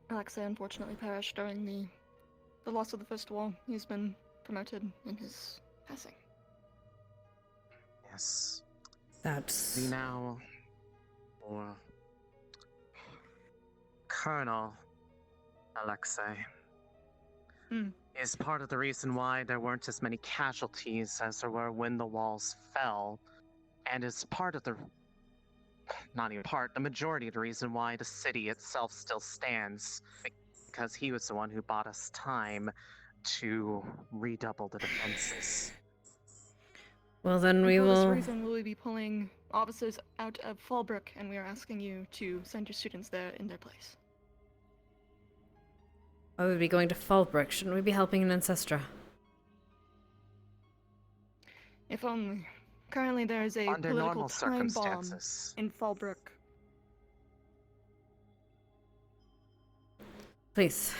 Alexei unfortunately perished during the loss of the first wall. He's been promoted in his passing. Yes. That's... We now... or... Colonel Alexei is part of the reason why there weren't as many casualties as there were when the walls fell, and is part of the... not even part, the majority of the reason why the city itself still stands, because he was the one who bought us time to redouble the defenses. Well, then we for will... this reason, we'll be pulling officers out of Fallbrook, and we are asking you to send your students there in their place. I would be going to Fallbrook. Shouldn't we be helping in Ancestra? If only. Currently, there is a Under political normal time bomb circumstances. in Fallbrook. Please.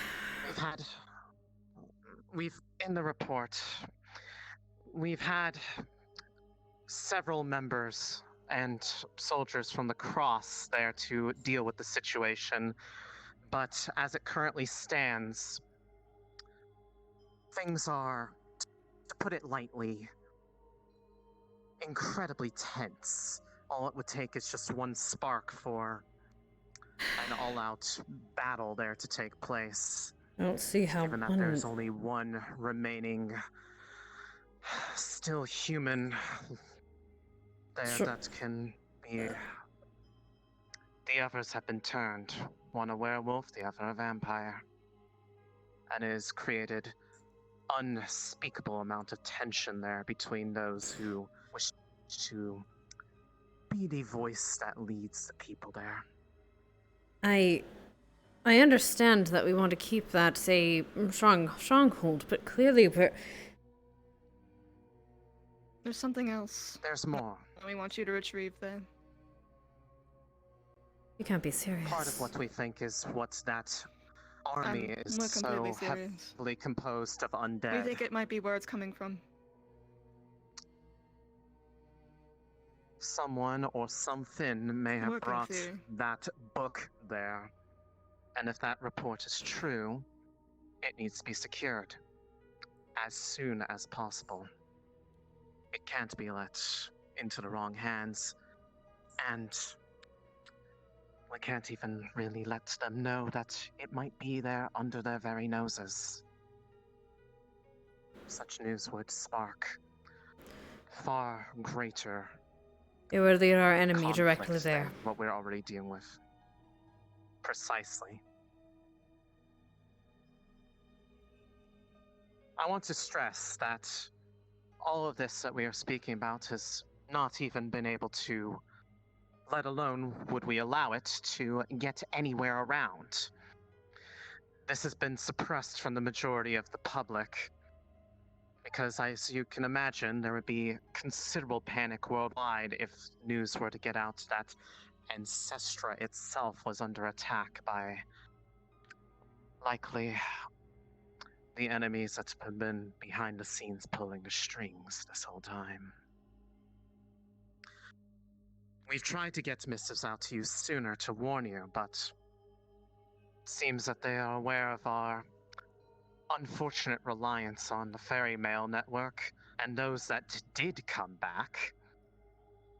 In the report, we've had several members and soldiers from the Cross there to deal with the situation, but as it currently stands, things are, to put it lightly, incredibly tense. All it would take is just one spark for an all-out battle there to take place. I don't see how... Given that there's only one remaining still human there that can be... The others have been turned. One a werewolf, the other a vampire. And it has created unspeakable amount of tension there between those who wish to be the voice that leads the people there. I understand that we want to keep that, say, stronghold, but clearly we're... There's something else. There's more. We want you to retrieve there. You can't be serious. Part of what we think is what that army is so heavily composed of undead. We think it might be where it's coming from. Someone or something may have brought that book there. And if that report is true, it needs to be secured as soon as possible. It can't be let into the wrong hands, and we can't even really let them know that it might be there under their very noses. Such news would spark far greater... It would lead our enemy directly there. What we're already dealing with. Precisely. I want to stress that all of this that we are speaking about has not even been able to, let alone would we allow it to get anywhere around. This has been suppressed from the majority of the public, because as you can imagine, there would be considerable panic worldwide if news were to get out that Ancestra itself was under attack by likely the enemies that have been behind the scenes pulling the strings this whole time. We've tried to get missives out to you sooner to warn you, but it seems that they are aware of our unfortunate reliance on the ferry mail network, and those that did come back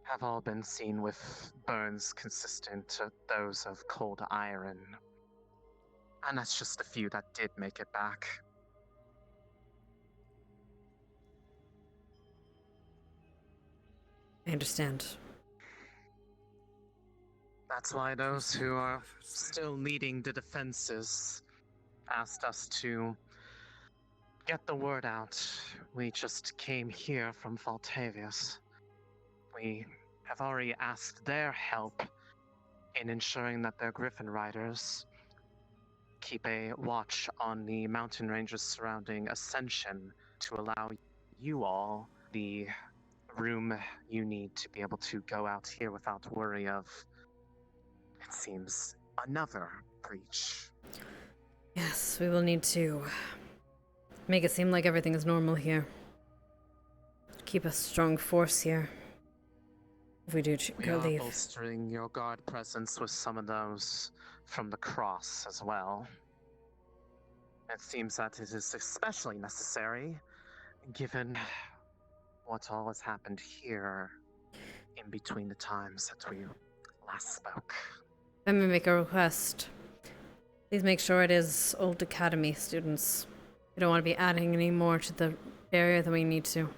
have all been seen with burns consistent to those of cold iron. And that's just a few that did make it back. I understand. That's why those who are still leading the defenses asked us to get the word out. We just came here from Valtavius. We have already asked their help in ensuring that their Griffin Riders keep a watch on the mountain ranges surrounding Ascension to allow you all the room you need to be able to go out here without worry of, it seems, another breach. Yes, we will need to make it seem like everything is normal here. Keep a strong force here. If we do We go are leave. bolstering your guard presence with some of those from the cross as well. It seems that it is especially necessary, given what all has happened here in between the times that we last spoke. Let me make a request. Please make sure it is Old Academy students. We don't want to be adding any more to the area than we need to.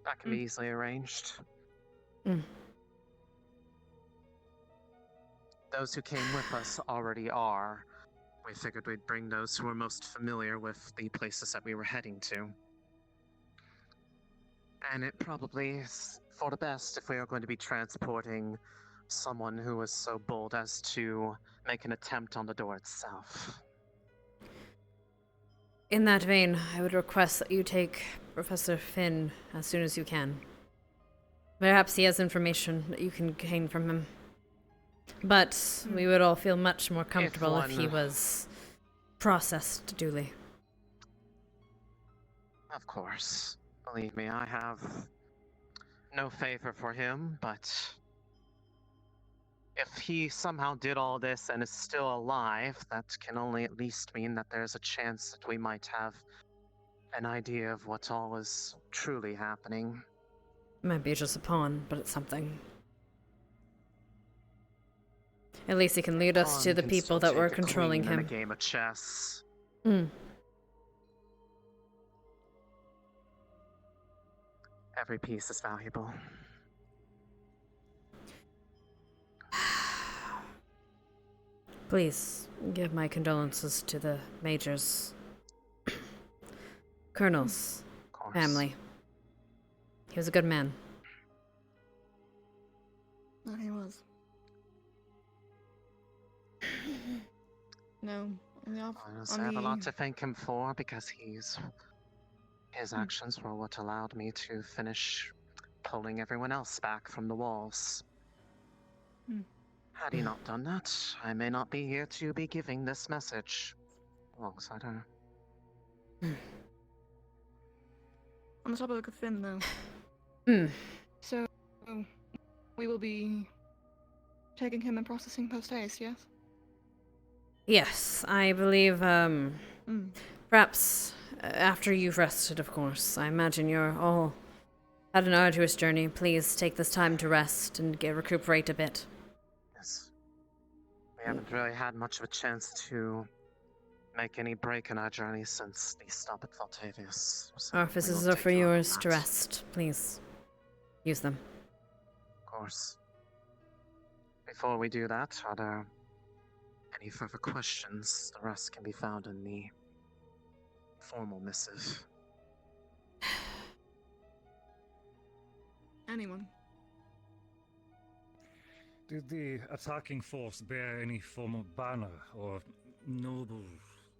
That can be easily arranged. Mm. Those who came with us already are. We figured we'd bring those who are most familiar with the places that we were heading to. And it probably is for the best if we are going to be transporting someone who was so bold as to make an attempt on the door itself. In that vein, I would request that you take Professor Finn as soon as you can. Perhaps he has information that you can gain from him. But we would all feel much more comfortable if he was processed duly. Of course. Believe me, I have no favor for him, but if he somehow did all this and is still alive, that can only at least mean that there's a chance that we might have an idea of what all is truly happening. Might be just a pawn, but it's something. At least he can lead us to the people that were controlling him. In a game of chess. Mm. Every piece is valuable. Please, give my condolences to the Major's Colonel's family. He was a good man. No, he was. No, I have a lot to thank him for because his actions were what allowed me to finish pulling everyone else back from the walls. Had he not done that, I may not be here to be giving this message alongside her. On the topic of Finn, though. So, we will be taking him and processing post-haste, yes? Yes, I believe, perhaps after you've rested, of course. I imagine you're all had an arduous journey. Please take this time to rest and recuperate a bit. Yes. We haven't really had much of a chance to make any break in our journey since the stop at Valtavius. So Our offices are for yours to rest. Please, use them. Of course. Before we do that, are there any further questions? The rest can be found in the formal missive. Anyone? Did the attacking force bear any form of banner or noble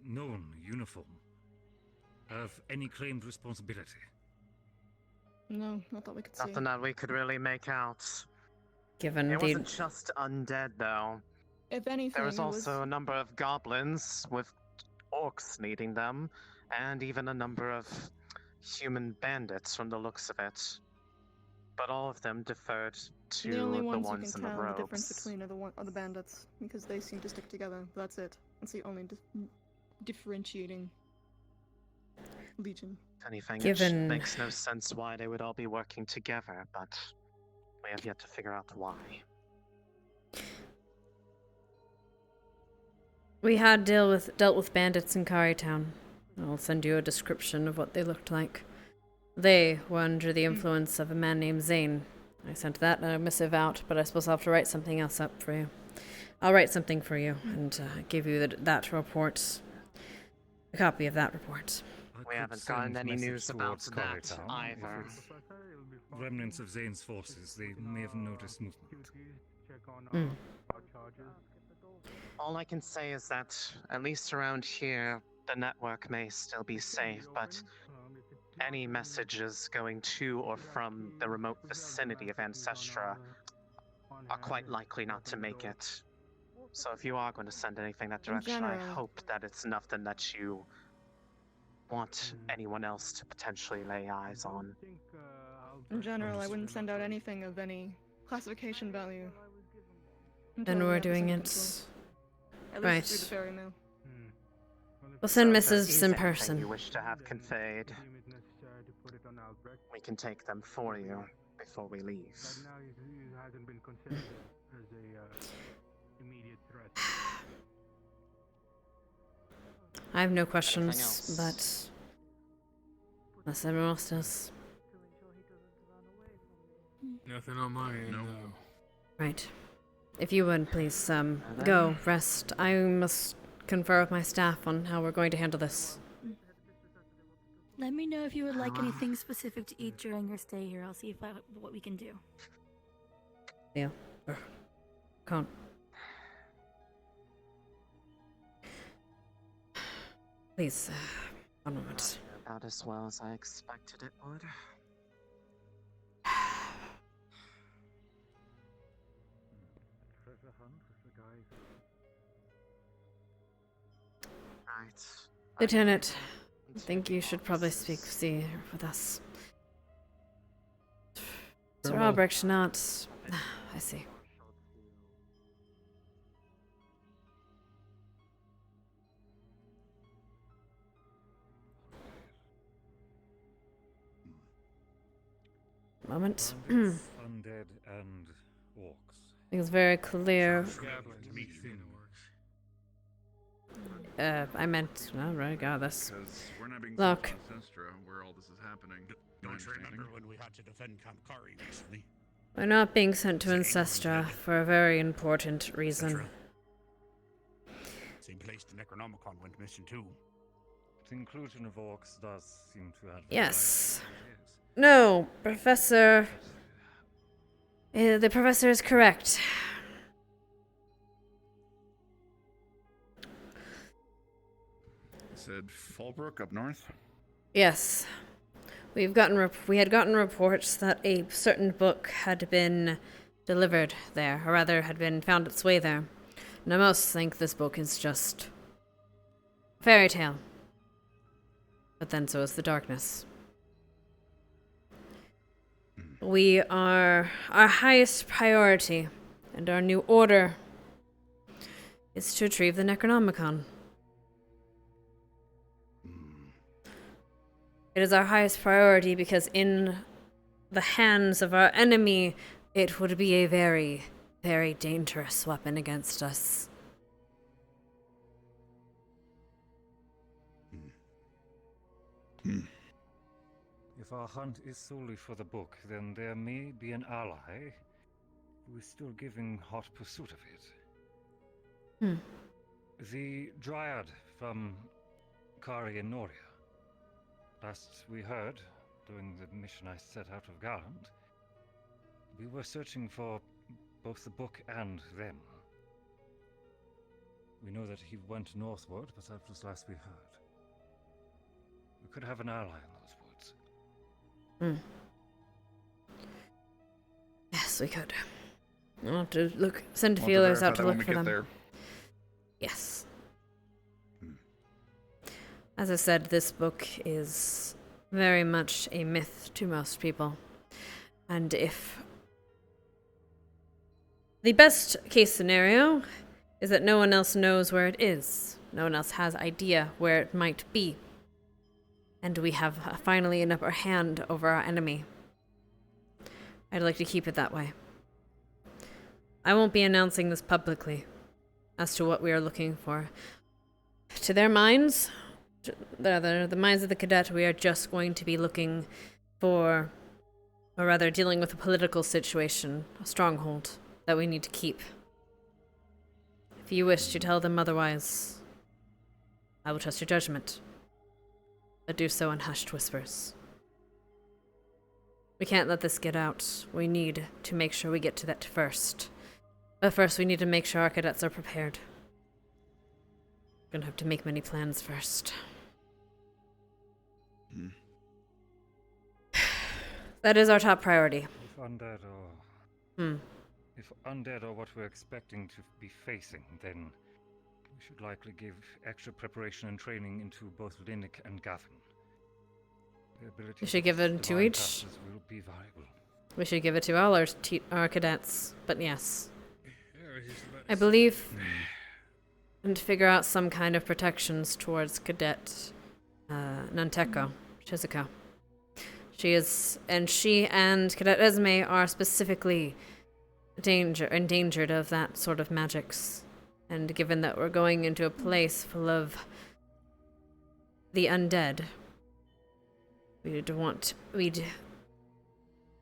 known uniform? Have any claimed responsibility? No, not that we could see. Nothing that we could really make out. Given it wasn't just undead, though. If anything, there was also a number of goblins with orcs leading them, and even a number of human bandits from the looks of it. But all of them deferred to the only ones ones in you the can tell robes. the difference between are the bandits, because they seem to stick together. That's it. That's the only differentiating legion. If anything, Given- it makes no sense why they would all be working together, but we have yet to figure out why. We had dealt with bandits in Town. I'll send you a description of what they looked like. They were under the influence of a man named Zane. I sent that missive out, but I suppose I'll have to write something else up for you. I'll write something for you and give you that report. A copy of that report. We haven't gotten any news about that either. Remnants of Zane's forces, they may have noticed movement. All I can say is that, at least around here, the network may still be safe, but any messages going to or from the remote vicinity of Ancestra are quite likely not to make it. So if you are going to send anything that direction, I hope that it's nothing that you want anyone else to potentially lay eyes on. In general, I wouldn't send out anything of any classification value. And we're doing it. At Right. least through the ferry mill. We'll send So if missives there's in anything person. you wish to have conveyed, we can take them for you before we leave. I have no questions, but unless everyone else does. Nothing on my end. No. Right. If you would, please, go, rest. I must confer with my staff on how we're going to handle this. Let me know if you would like anything specific to eat during your stay here. I'll see if what we can do. Yeah. Can't. Please, one moment. About as well as I expected it would. Right. Lieutenant, I think you should probably speak with us. Sir Albrecht, not. I see. Moment. Undead and orcs. It was very clear. I meant. Oh, right, God, this. We're not being Look. sent to Ancestra, where all this is happening. Don't you remember when we had to defend Camp Kari recently? We're not being sent to Ancestra for a very important reason. Same place the Necronomicon went missing too. The inclusion of orcs does seem to have. Yes. No, Professor. The professor is correct. Said Fallbrook up north? Yes. We had gotten reports that a certain book had been delivered there, or rather had been found its way there. And I most think this book is just a fairy tale. But then so is the darkness. Our highest priority and our new order is to retrieve the Necronomicon. It is our highest priority because in the hands of our enemy, it would be a very, very dangerous weapon against us. If our hunt is solely for the book, then there may be an ally who is still giving hot pursuit of it. The Dryad from Kari and Noria. Last we heard, during the mission I set out of Garland, we were searching for both the book and them. We know that he went northward, but that was last we heard. We could have an ally in those woods. Yes, we could. I'll have to send feelers out to look for them. There. Yes. As I said, this book is very much a myth to most people. And if the best case scenario is that no one else knows where it is, no one else has idea where it might be. and we have finally an upper hand over our enemy. I'd like to keep it that way. I won't be announcing this publicly as to what we are looking for. To their minds, the minds of the cadet, we are just going to be looking for, or rather dealing with a political situation, a stronghold that we need to keep. If you wish to tell them otherwise, I will trust your judgment, but do so in hushed whispers. We can't let this get out. We need to make sure we get to that first. But first, we need to make sure our cadets are prepared. We're gonna have to make many plans first. That is our top priority. If undead are what we're expecting to be facing, then we should likely give extra preparation and training into both Linnick and Gavin. We should give it to each. Will be valuable. We should give it to all our cadets, but yes. I believe, and figure out some kind of protections towards Cadet Nanteko, Shizuka. She and Cadet Esme are specifically endangered of that sort of magics. And given that we're going into a place full of the undead, we'd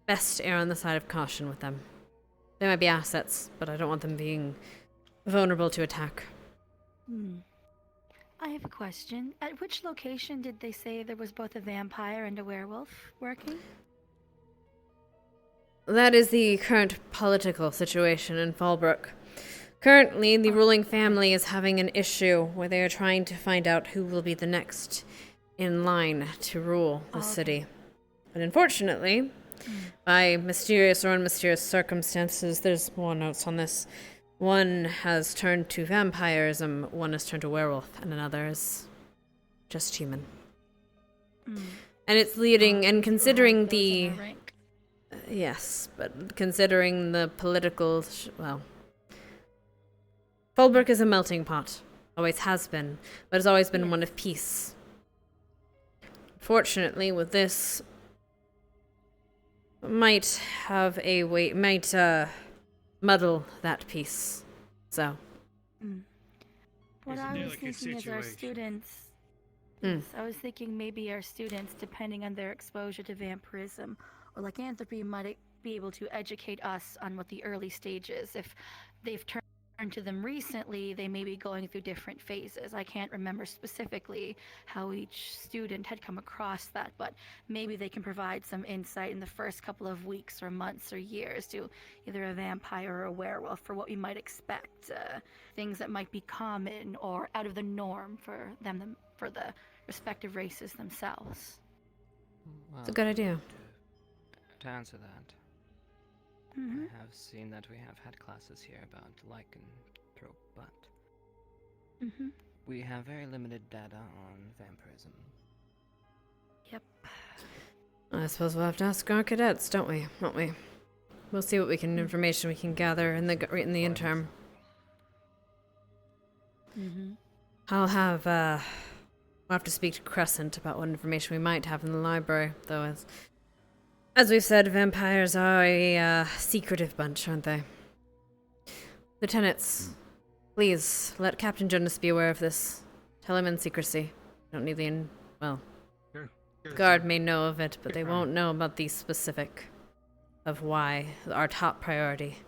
best err on the side of caution with them. They might be assets, but I don't want them being vulnerable to attack. I have a question. At which location did they say there was both a vampire and a werewolf working? That is the current political situation in Fallbrook. Currently, the ruling family is having an issue where they are trying to find out who will be the next in line to rule the city. But unfortunately, by mysterious or unmysterious circumstances, there's more notes on this. One has turned to vampirism, one has turned to werewolf, and another is just human. And it's leading, and considering the... yes, but considering the political... well... Fallbrook is a melting pot. Always has been, but has always been one of peace. Fortunately, with this... might have a weight... might, muddle that piece. So. What I was thinking is our students. I was thinking maybe our students, depending on their exposure to vampirism or lycanthropy, might be able to educate us on what the early stage is. If they've turned to them recently, they may be going through different phases. I can't remember specifically how each student had come across that, but maybe they can provide some insight in the first couple of weeks or months or years to either a vampire or a werewolf for what we might expect, things that might be common or out of the norm for them for the respective races themselves. It's a good idea. To answer that, I have seen that we have had classes here about lycanthrope, but we have very limited data on vampirism. Yep. I suppose we'll have to ask our cadets, don't we? Won't we? We'll see what information we can gather in the interim. I'll have we'll have to speak to Crescent about what information we might have in the library, though. As we've said, vampires are a secretive bunch, aren't they? Lieutenants, please let Captain Jonas be aware of this. Tell him in secrecy. Don't need the the guard may know of it, but they won't know about the specific of why our top priority.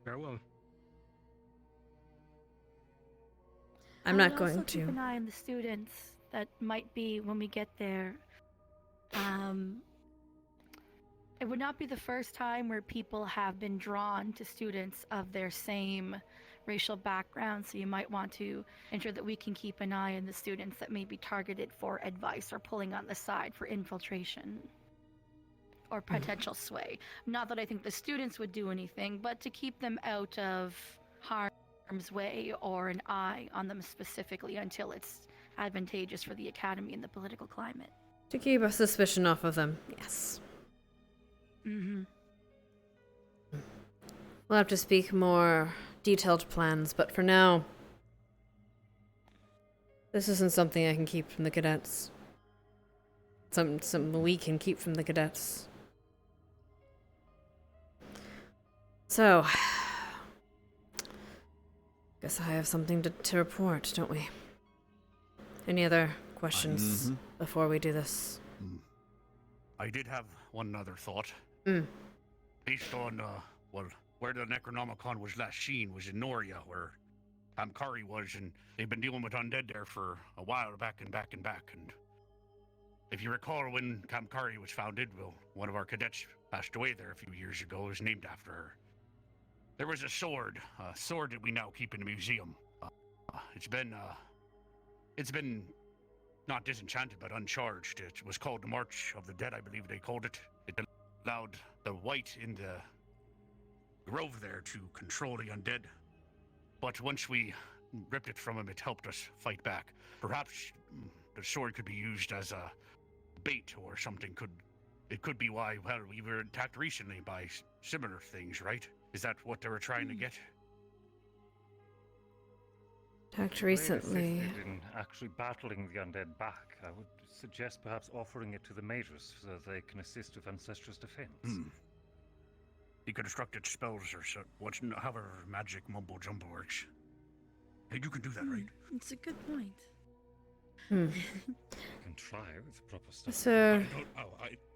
Very well. I'm not going to keep an eye on the students that might be when we get there. It would not be the first time where people have been drawn to students of their same racial background, so you might want to ensure that we can keep an eye on the students that may be targeted for advice or pulling on the side for infiltration or potential sway. Not that I think the students would do anything, but to keep them out of harm's way or an eye on them specifically until it's advantageous for the academy and the political climate. To keep a suspicion off of them, yes. We'll have to speak more detailed plans, but for now, This isn't something I can keep from the cadets. Something we can keep from the cadets. So, guess I have something to report, don't we? Any other questions before we do this? I did have one other thought. Mm. Based on, well, where the Necronomicon was last seen was in Noria, where Amkari was, and they've been dealing with undead there for a while, back. And if you recall, when Kamkari was founded, well, one of our cadets passed away there a few years ago. It was named after her. There was a sword that we now keep in the museum. It's been not disenchanted, but uncharged. It was called the March of the Dead, I believe they called it. It allowed the white in the grove there to control the undead. But once we ripped it from him, it helped us fight back. Perhaps the sword could be used as a bait or something. It could be why, well, we were attacked recently by similar things, right? Is that what they were trying to get? Attacked recently. In actually battling the undead back, I would suggest perhaps offering it to the mages so that they can assist with Ancestral's defense. Deconstructed spells or so, however magic mumbo jumbo works. Hey, you can do that, right? It's a good point. You can try with the proper stuff. So,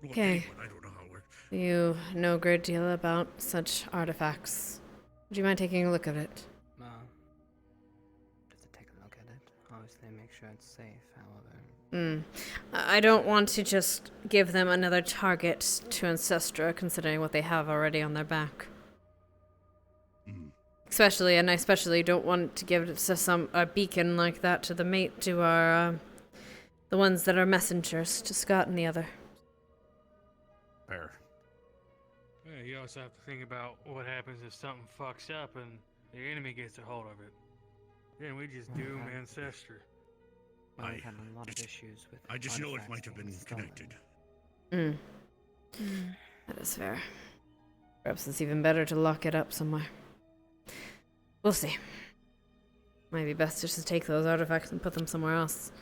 okay. I don't know how it works. You know a great deal about such artifacts. Would you mind taking a look at it? Just to take a look at it. Obviously, make sure it's safe, however. I don't want to just give them another target to Ancestra, considering what they have already on their back. Especially, and I especially don't want to give a beacon like that to our the ones that are messengers to Scott and the other. Fair. Yeah, you also have to think about what happens if something fucks up and the enemy gets a hold of it. Then we just doom Ancestor. I've had a lot of issues with. I just know it might have been connected. That is fair. Perhaps it's even better to lock it up somewhere. We'll see. Might be best just to take those artifacts and put them somewhere else.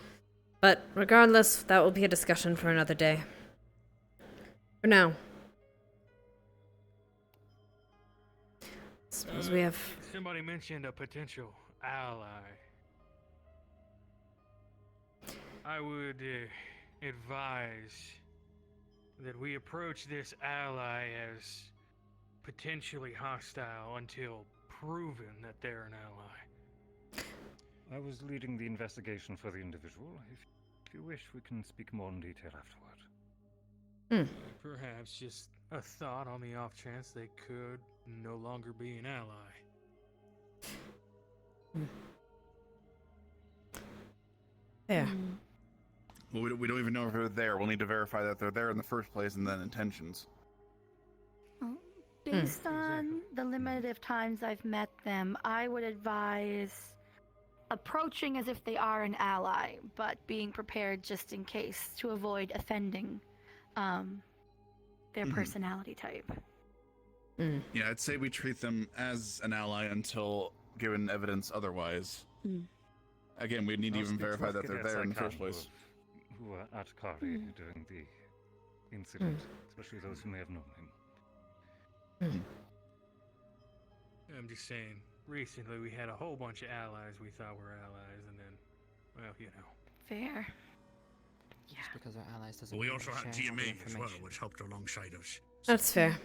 But regardless, that will be a discussion for another day. For now. Suppose we have... Somebody mentioned a potential ally. I would advise that we approach this ally as potentially hostile until proven that they're an ally. I was leading the investigation for the individual. If you wish, we can speak more in detail afterward. Perhaps just a thought on the off chance they could no longer be an ally. Yeah. Well, we don't even know if they're there. We'll need to verify that they're there in the first place and then intentions. Based on the limited times I've met them, I would advise approaching as if they are an ally, but being prepared just in case to avoid offending their personality type. Yeah, I'd say we treat them as an ally until given evidence otherwise. Again, we need to even verify that they're there in the first place. Who were at Kari during the incident, especially those who may have known him. I'm just saying, recently we had a whole bunch of allies we thought were allies, and then, well, you know. Fair. Just because our allies doesn't. Well, we also had share all the GMA as well, information. which helped alongside us. That's fair.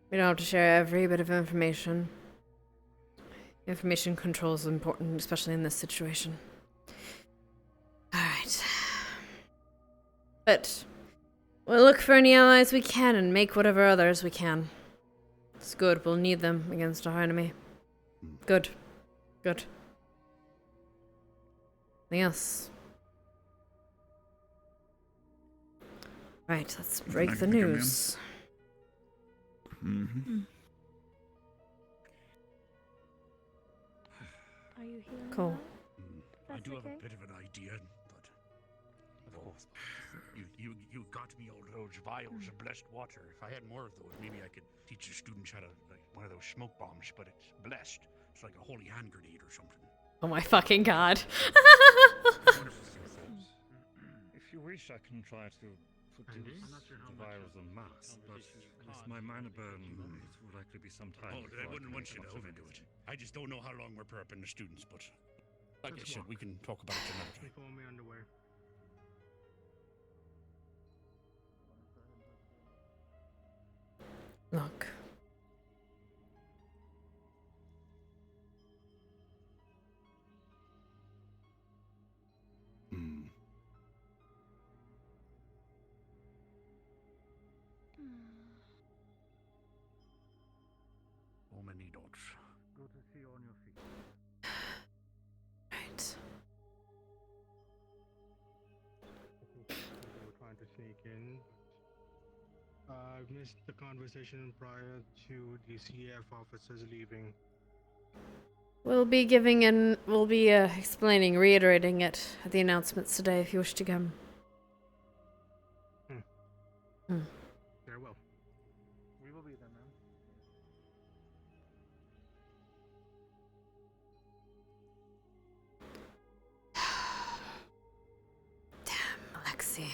We don't have to share every bit of information. Information control is important, especially in this situation. Alright. But we'll look for any allies we can and make whatever others we can. It's good. We'll need them against our enemy. Good. Good. Anything else? Right, let's break the news. Are you healing? Cool. I do have a bit of an idea, but you got me all those vials of blessed water. If I had more of those, maybe I could teach the students how to like one of those smoke bombs. But it's blessed. It's like a holy hand grenade or something. Oh my fucking god. If you wish, I can try to produce the virus en masse, but with my minor burn, it will likely be some time. Oh, before I wouldn't can want you to make much of overdo it. I just don't know how long we're prepping the students, but like I said, we can talk about it another time. Pull me underwear. Look. So many dots. Good to see you on your feet. Right. They were trying to sneak in. I've missed the conversation prior to the CF officers leaving. We'll be explaining, reiterating it at the announcements today if you wish to come. Farewell. We will be there, ma'am. Damn, Alexei.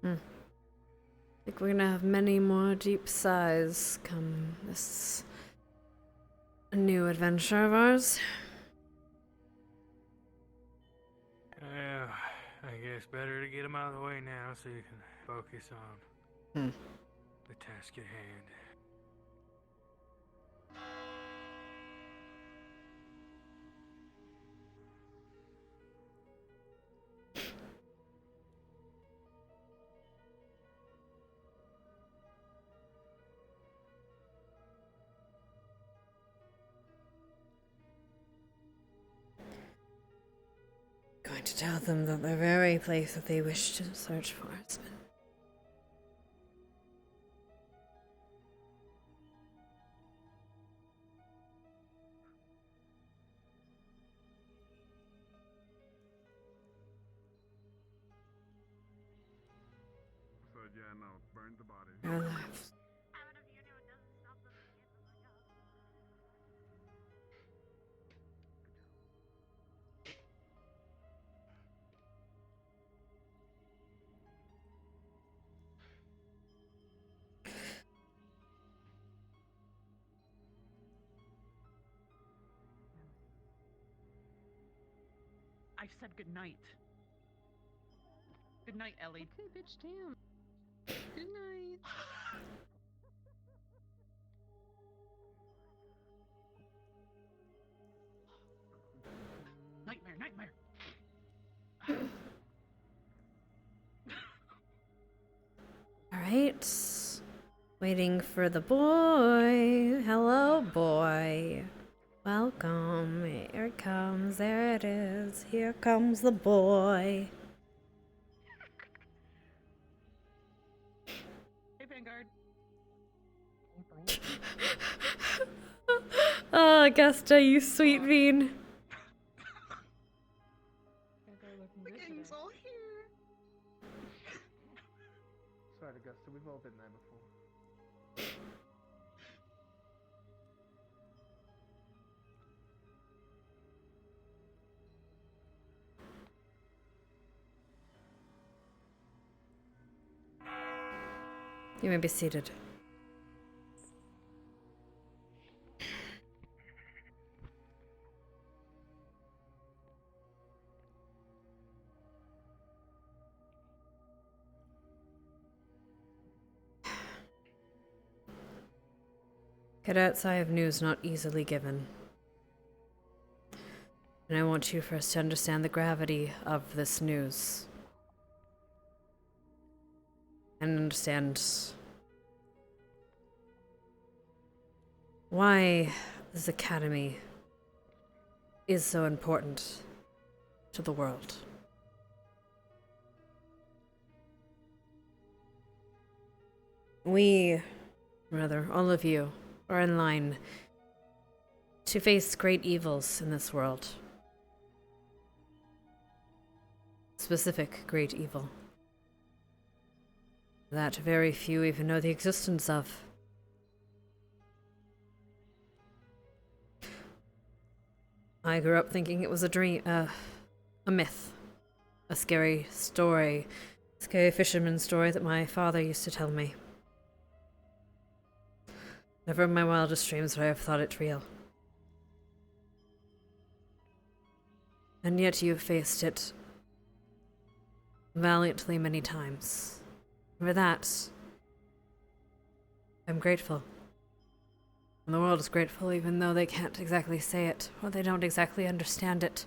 I think we're gonna have many more deep sighs come this new adventure of ours. Yeah, I guess better to get them out of the way now so you can focus on the task at hand. Going to tell them that the very place that they wish to search for has been. So yeah, no, burn the body. Our lives. I said good night. Good night, Ellie. Okay, bitch, damn. Good night. Nightmare, nightmare. Alright. Waiting for the boy. Hello, boy. Welcome. Here it comes. There it is. Here comes the boy. Hey, Vanguard. Oh, Augusta, you sweet bean. The gang's all here. Sorry, Augusta, we've all been there before. You may be seated. Cadets, I have news not easily given. And I want you first to understand the gravity of this news. And understand why this academy is so important to the world. We, rather, all of you, are in line to face great evils in this world. Specific great evil. That very few even know the existence of. I grew up thinking it was a dream, a myth. A scary story. Scary fisherman story that my father used to tell me. Never in my wildest dreams would I have thought it real. And yet you have faced it valiantly many times. For that, I'm grateful. And the world is grateful even though they can't exactly say it, or they don't exactly understand it.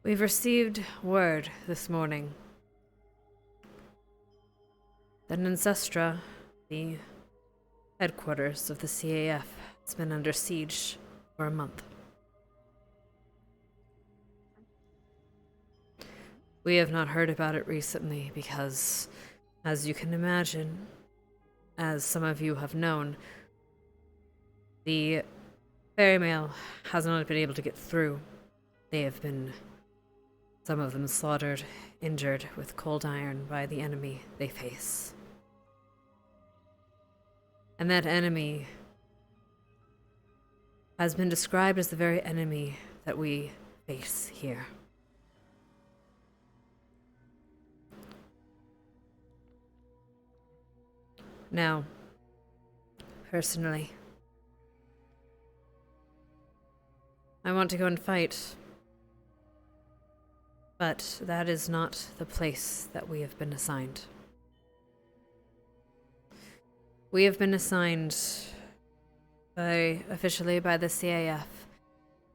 We've received word this morning that Ancestra, the headquarters of the CAF, has been under siege for a month. We have not heard about it recently because, as you can imagine, as some of you have known, the ferry mail has not been able to get through. They have been, some of them slaughtered, injured with cold iron by the enemy they face. And that enemy has been described as the very enemy that we face here. Now, personally, I want to go and fight, but that is not the place that we have been assigned. We have been assigned officially by the CAF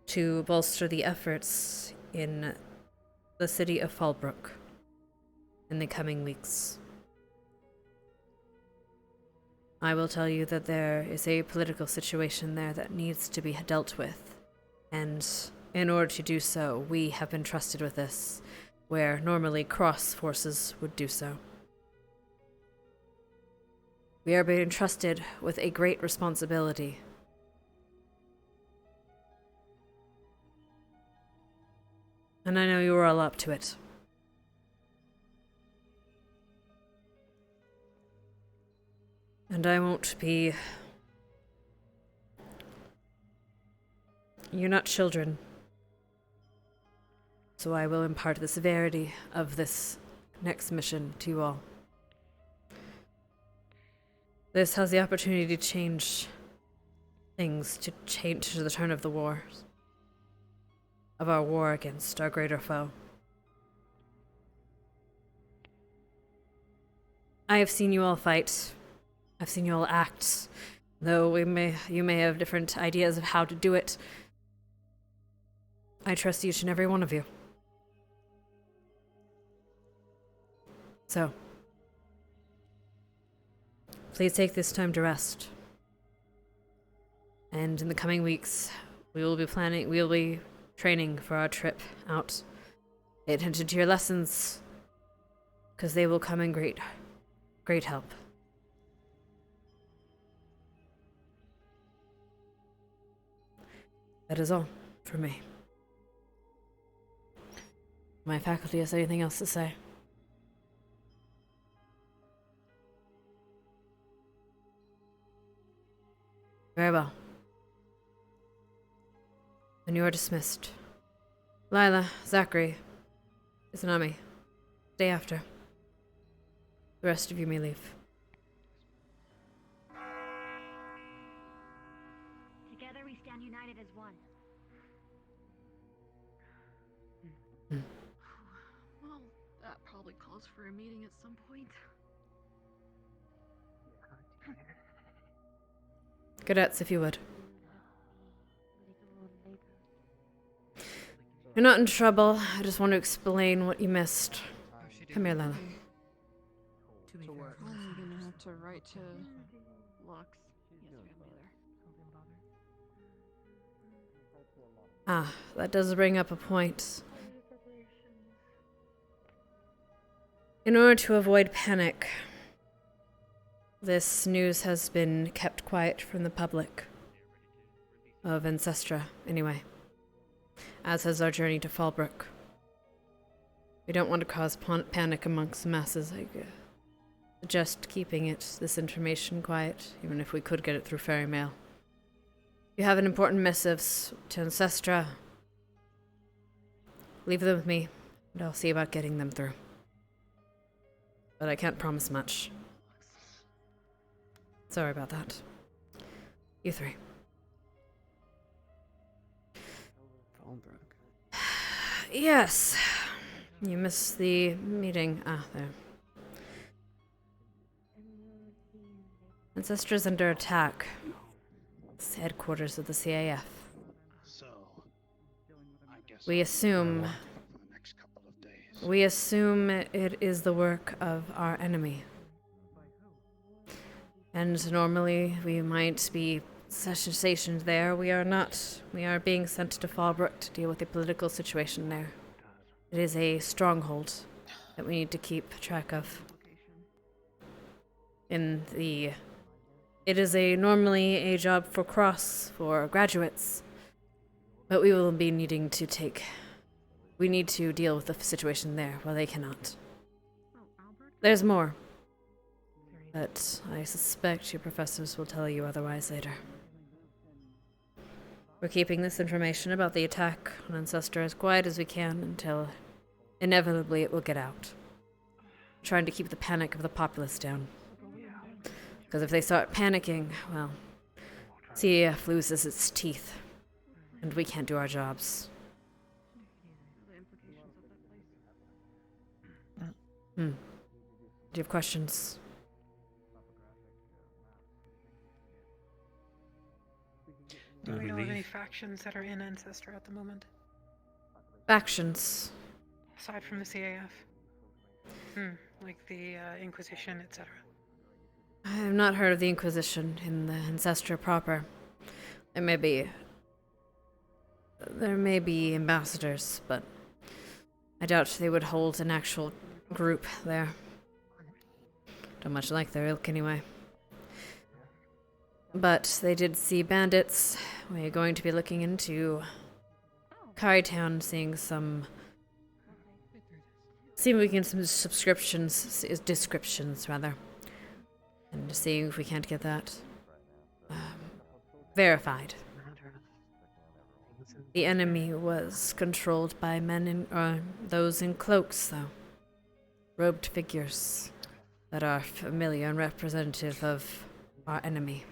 to bolster the efforts in the city of Fallbrook in the coming weeks. I will tell you that there is a political situation there that needs to be dealt with, and in order to do so, we have been trusted with this, where normally cross forces would do so. We are being entrusted with a great responsibility. And I know you are all up to it. And I won't be... You're not children. So I will impart the severity of this next mission to you all. This has the opportunity to change things, to change the turn of the war. Of our war against our greater foe. I have seen you all fight. I've seen you all act, though you may have different ideas of how to do it. I trust each and every one of you. So, please take this time to rest. And in the coming weeks, we will be training for our trip out. Pay attention to your lessons, because they will come in great help. That is all for me. My faculty has anything else to say? Very well. Then you are dismissed. Lila, Zachary, Izanami, stay after. The rest of you may leave. Together we stand united as one. Well, that probably calls for a meeting at some point. Cadets, if you would. You're not in trouble. I just want to explain what you missed. Come here, Lila. To work. I'm gonna have to write to Lux. Yes, we have Ah, that does bring up a point. In order to avoid panic, this news has been kept quiet from the public. Of Ancestra, anyway. As has our journey to Fallbrook. We don't want to cause panic amongst the masses. I suggest keeping this information quiet, even if we could get it through fairy mail. You have an important missives to Ancestra. Leave them with me, and I'll see about getting them through. But I can't promise much. Sorry about that. E83. Yes. You missed the meeting. Ah, there. Ancestra's under attack. It's the headquarters of the CAF. We assume it is the work of our enemy. And normally we might be stationed there. We are not. We are being sent to Fallbrook to deal with the political situation there. It is a stronghold that we need to keep track of. It is normally a job for graduates, but we will be needing to we need to deal with the situation there while they cannot. There's more, but I suspect your professors will tell you otherwise later. We're keeping this information about the attack on Ancestor as quiet as we can until inevitably it will get out. Trying to keep the panic of the populace down. Because if they start panicking, well, CAF loses its teeth, and we can't do our jobs. Do you have questions? Do we know of any factions that are in Ancestor at the moment? Factions? Aside from the CAF? Like the Inquisition, etc. I have not heard of the Inquisition in the Ancestor proper. There may be ambassadors, but I doubt they would hold an actual group there. Don't much like their ilk anyway. But they did see bandits. We're going to be looking into Carytown, seeing if we can get some descriptions rather. And seeing if we can't get that verified. The enemy was controlled by those in cloaks, though. Robed figures that are familiar and representative of our enemy.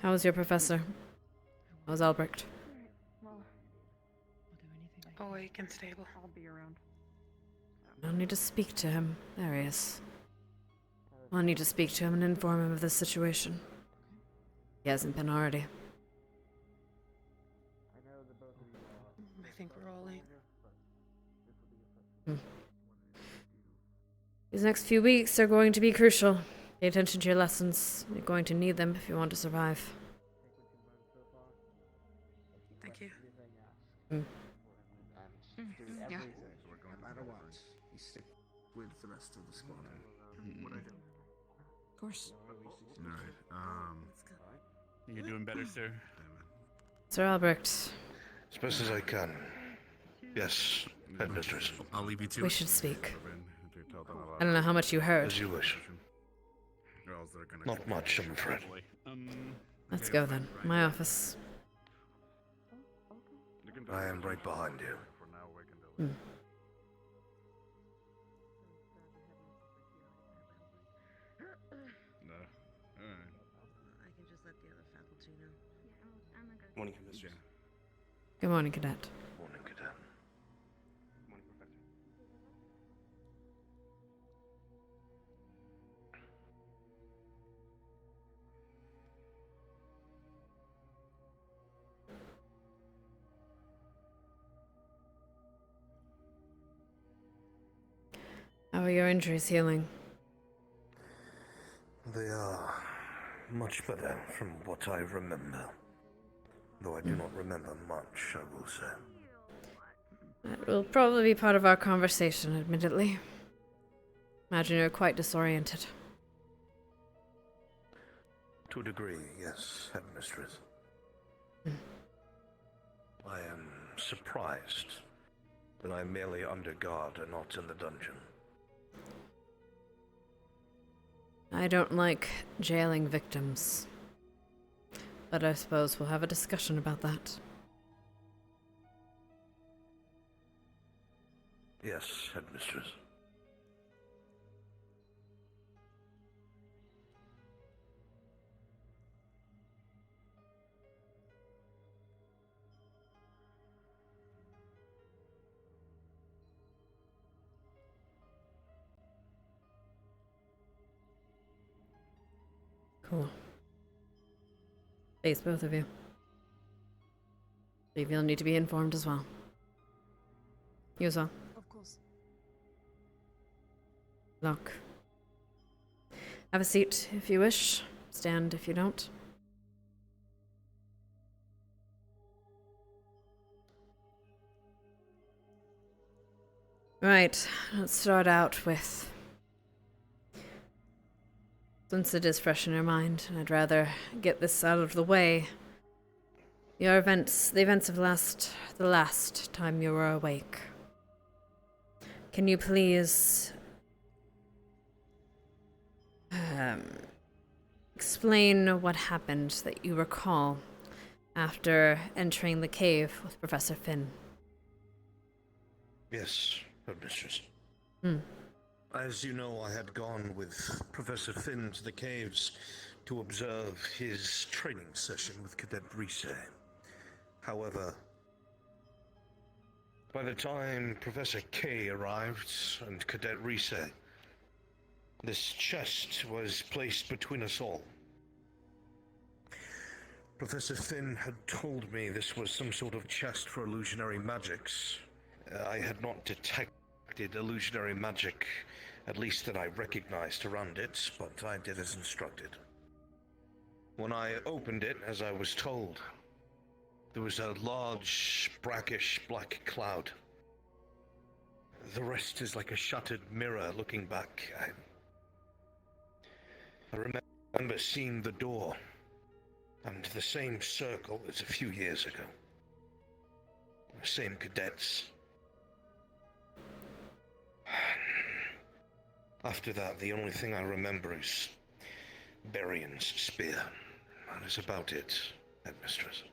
How was your professor? How was Albrecht? Awake and stable. I'll be around. I'll need to speak to him. There he is. I'll need to speak to him and inform him of this situation. He hasn't been already. I think we're all in. These next few weeks are going to be crucial. Pay attention to your lessons. You're going to need them if you want to survive. Thank you. Yeah. No matter what, you stick with the rest of the squad. Of course. Alright, you're doing better, sir? Sir Albrecht. As best as I can. Yes, headmistress. I'll leave you to We it. should speak. I don't know how much you heard. As you wish. Not much, I'm afraid. Let's go then. My office. I am right behind you. I can just let the other faculty know. Morning, Mistress. Good morning, Cadet. Morning, Cadet. How are your injuries healing? They are much better from what I remember. Though I do not remember much, I will say. That will probably be part of our conversation, admittedly. Imagine you're quite disoriented. To a degree, yes, headmistress. I am surprised that I'm merely under guard and not in the dungeon. I don't like jailing victims. But I suppose we'll have a discussion about that. Yes, headmistress. Cool. Thanks, both of you. Believe you'll need to be informed as well. You as well. Of course. Look. Have a seat if you wish. Stand if you don't. Right, let's start out with... Since it is fresh in your mind, and I'd rather get this out of the way. The events of the last time you were awake. Can you please explain what happened that you recall after entering the cave with Professor Finn? Yes, headmistress. Hmm. As you know, I had gone with Professor Finn to the caves to observe his training session with Cadet Rise. However, by the time Professor K arrived and Cadet Rise, this chest was placed between us all. Professor Finn had told me this was some sort of chest for illusionary magics. I had not detected illusionary magic, at least that I recognized around it, but I did as instructed. When I opened it, as I was told, there was a large, brackish black cloud. The rest is like a shattered mirror looking back. I remember seeing the door, and the same circle as a few years ago. The same cadets. After that, the only thing I remember is Barian's spear. That is about it, headmistress.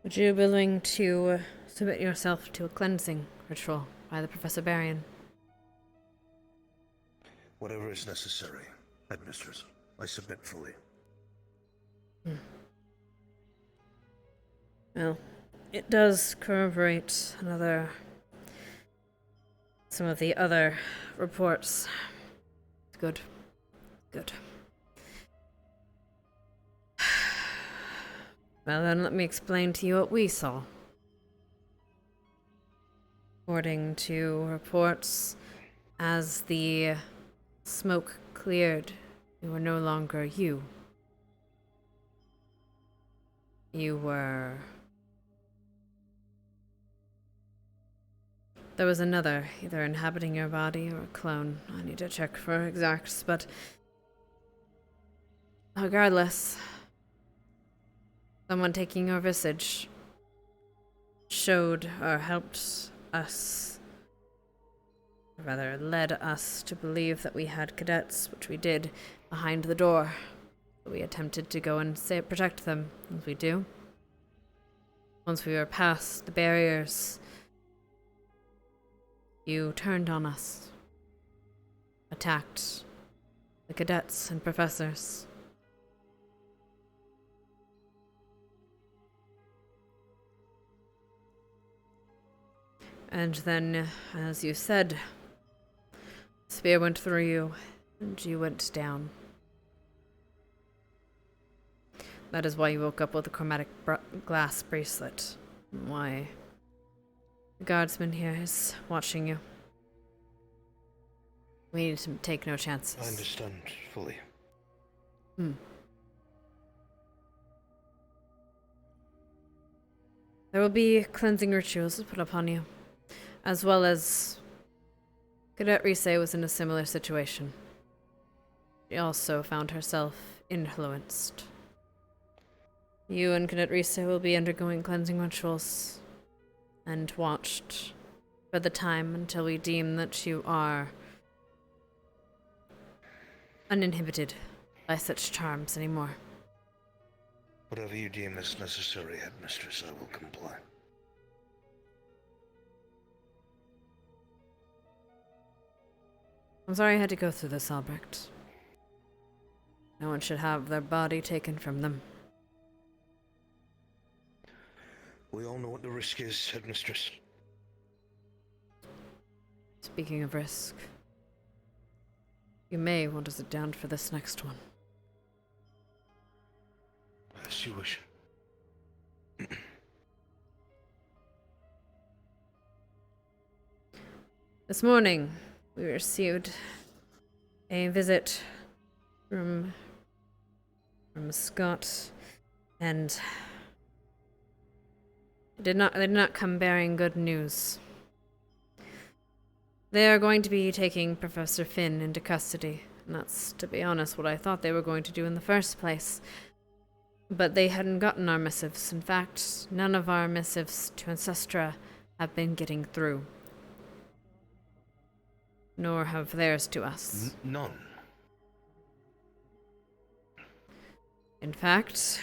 Would you be willing to submit yourself to a cleansing ritual by the Professor Barian? Whatever is necessary, headmistress. I submit fully. Well, it does corroborate some of the other reports. Good. Good. Well then, let me explain to you what we saw. According to reports, as the smoke cleared, you were no longer you. You were... There was another, either inhabiting your body or a clone. I need to check for exacts, but... Regardless, someone taking your visage showed or helped us, or rather led us to believe that we had cadets, which we did, behind the door. We attempted to go and protect them, as we do. Once we were past the barriers, you turned on us, attacked the cadets and professors. And then, as you said, the spear went through you, and you went down. That is why you woke up with a chromatic glass bracelet. Why the guardsman here is watching you. We need to take no chances. I understand fully. There will be cleansing rituals put upon you, as well as Cadet Rise was in a similar situation. She also found herself influenced. You and Cadet Rise will be undergoing cleansing rituals and watched for the time until we deem that you are uninhibited by such charms anymore. Whatever you deem is necessary, Headmistress, I will comply. I'm sorry I had to go through this, Albrecht. No one should have their body taken from them. We all know what the risk is, Headmistress. Speaking of risk, you may want to sit down for this next one. As you wish. This morning, we received a visit from Scott, and they did not come bearing good news. They are going to be taking Professor Finn into custody, and that's, to be honest, what I thought they were going to do in the first place. But they hadn't gotten our missives. In fact, none of our missives to Ancestra have been getting through. Nor have theirs to us. None. In fact,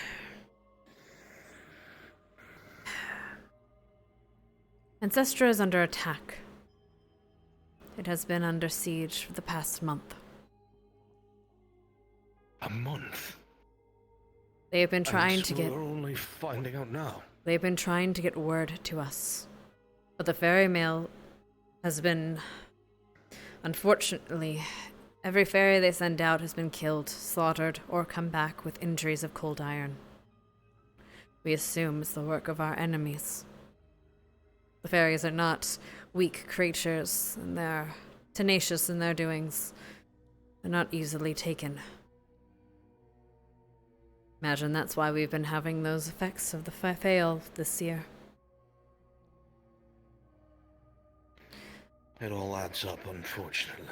Ancestra is under attack. It has been under siege for the past month. A month? They have been trying to get... We're only finding out now. They've been trying to get word to us. But the ferry mail has been... Unfortunately, every ferry they send out has been killed, slaughtered, or come back with injuries of cold iron. We assume it's the work of our enemies. The fairies are not weak creatures, and they're tenacious in their doings. They're not easily taken. Imagine that's why we've been having those effects of the fail this year. It all adds up, unfortunately.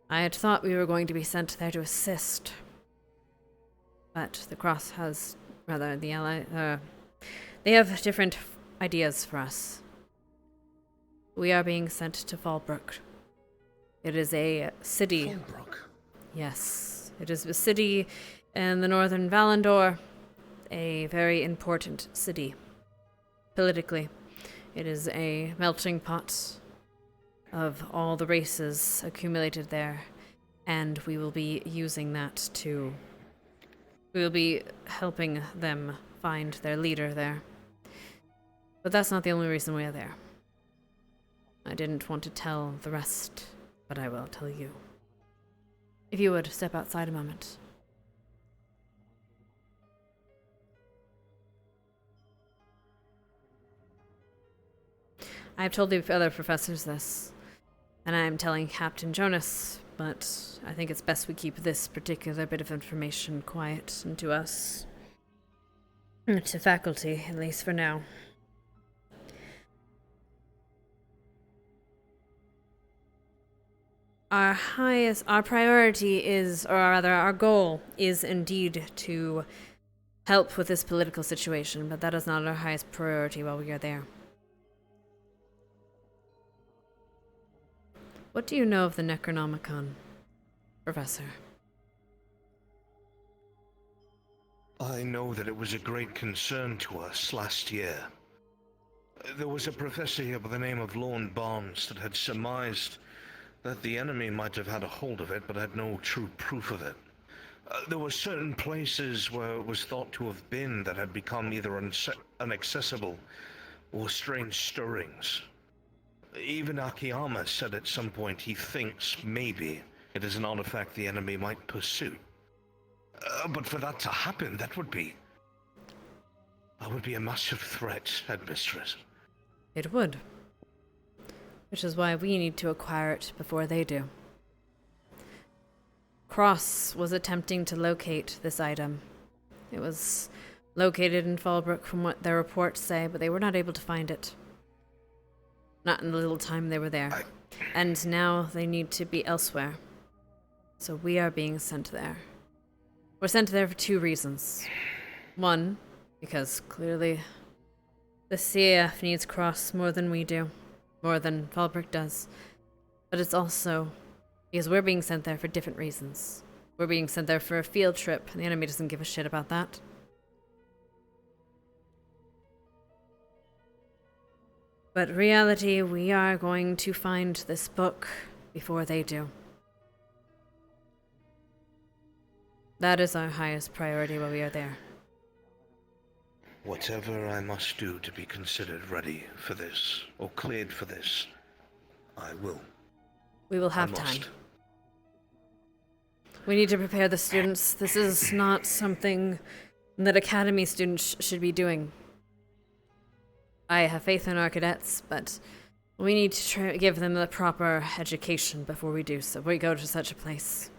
I had thought we were going to be sent there to assist. But the Cross has, rather, the Ally, they have different ideas for us. We are being sent to Fallbrook. It is a city. Fallbrook? Yes, it is a city in the northern Valandor, a very important city. Politically, it is a melting pot of all the races accumulated there, and we will be using that to... We will be helping them find their leader there. But that's not the only reason we are there. I didn't want to tell the rest, but I will tell you. If you would, step outside a moment. I have told the other professors this, and I am telling Captain Jonas, but I think it's best we keep this particular bit of information quiet and to us. To faculty, at least for now. Our priority is, or rather our goal is indeed to help with this political situation, but that is not our highest priority while we are there. What do you know of the Necronomicon, Professor? I know that it was a great concern to us last year. There was a professor here by the name of Lorne Barnes that had surmised that the enemy might have had a hold of it, but had no true proof of it. There were certain places where it was thought to have been that had become either inaccessible or strange stirrings. Even Akiyama said at some point he thinks maybe it is an artifact the enemy might pursue. But for that to happen, that would be a massive threat, Headmistress. It would. which is why we need to acquire it before they do. Cross was attempting to locate this item. It was located in Fallbrook from what their reports say, but they were not able to find it. Not in the little time they were there. And now they need to be elsewhere. So we are being sent there. We're sent there for 2 reasons. One, because clearly the CAF needs Cross more than we do. More than Fallbrook does. But it's also because we're being sent there for different reasons. We're being sent there for a field trip, and the enemy doesn't give a shit about that. But reality, we are going to find this book before they do. That is our highest priority while we are there. Whatever I must do to be considered ready for this, or cleared for this, I will. We will have time. We need to prepare the students. This is not something that Academy students should be doing. I have faith in our cadets, but we need to give them the proper education before we do so. We go to such a place,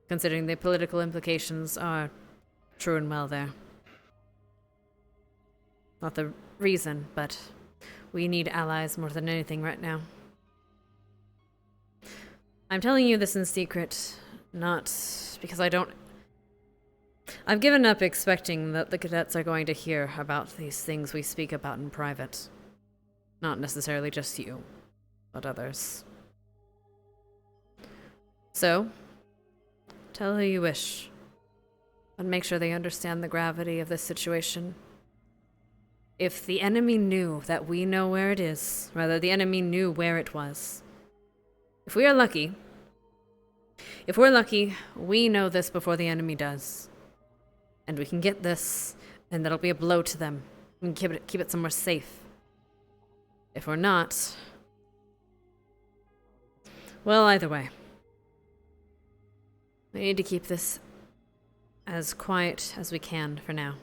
considering the political implications are true and well there. Not the reason, but we need allies more than anything right now. I'm telling you this in secret, not because I don't... I've given up expecting that the cadets are going to hear about these things we speak about in private. Not necessarily just you, but others. So, tell who you wish, but make sure they understand the gravity of this situation. If the enemy knew that we know where it is, rather the enemy knew where it was. If we are lucky, we know this before the enemy does. And we can get this, and that'll be a blow to them. We can keep it somewhere safe. If we're not... well, either way. We need to keep this as quiet as we can for now.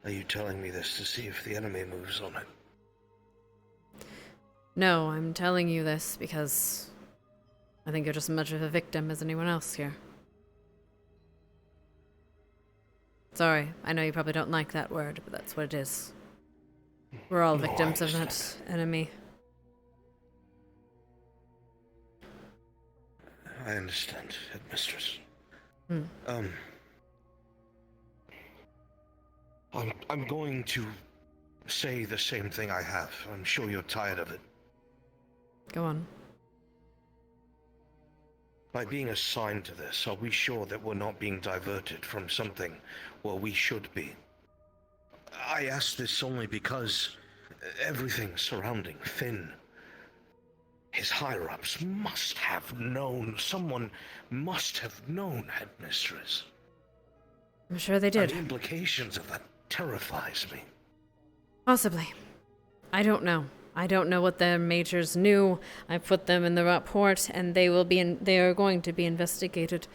Are you telling me this to see if the enemy moves on it? No, I'm telling you this because I think you're just as much of a victim as anyone else here. Sorry, I know you probably don't like that word, but that's what it is. We're all victims of that enemy. I understand, Headmistress. I'm going to say the same thing I have. I'm sure you're tired of it. Go on. By being assigned to this, are we sure that we're not being diverted from something where we should be? I ask this only because everything surrounding Finn, his higher-ups must have known. Someone must have known, Headmistress. I'm sure they did. And the implications of that terrifies me. Possibly. I don't know. I don't know what the majors knew. I put them in the report, and they are going to be investigated.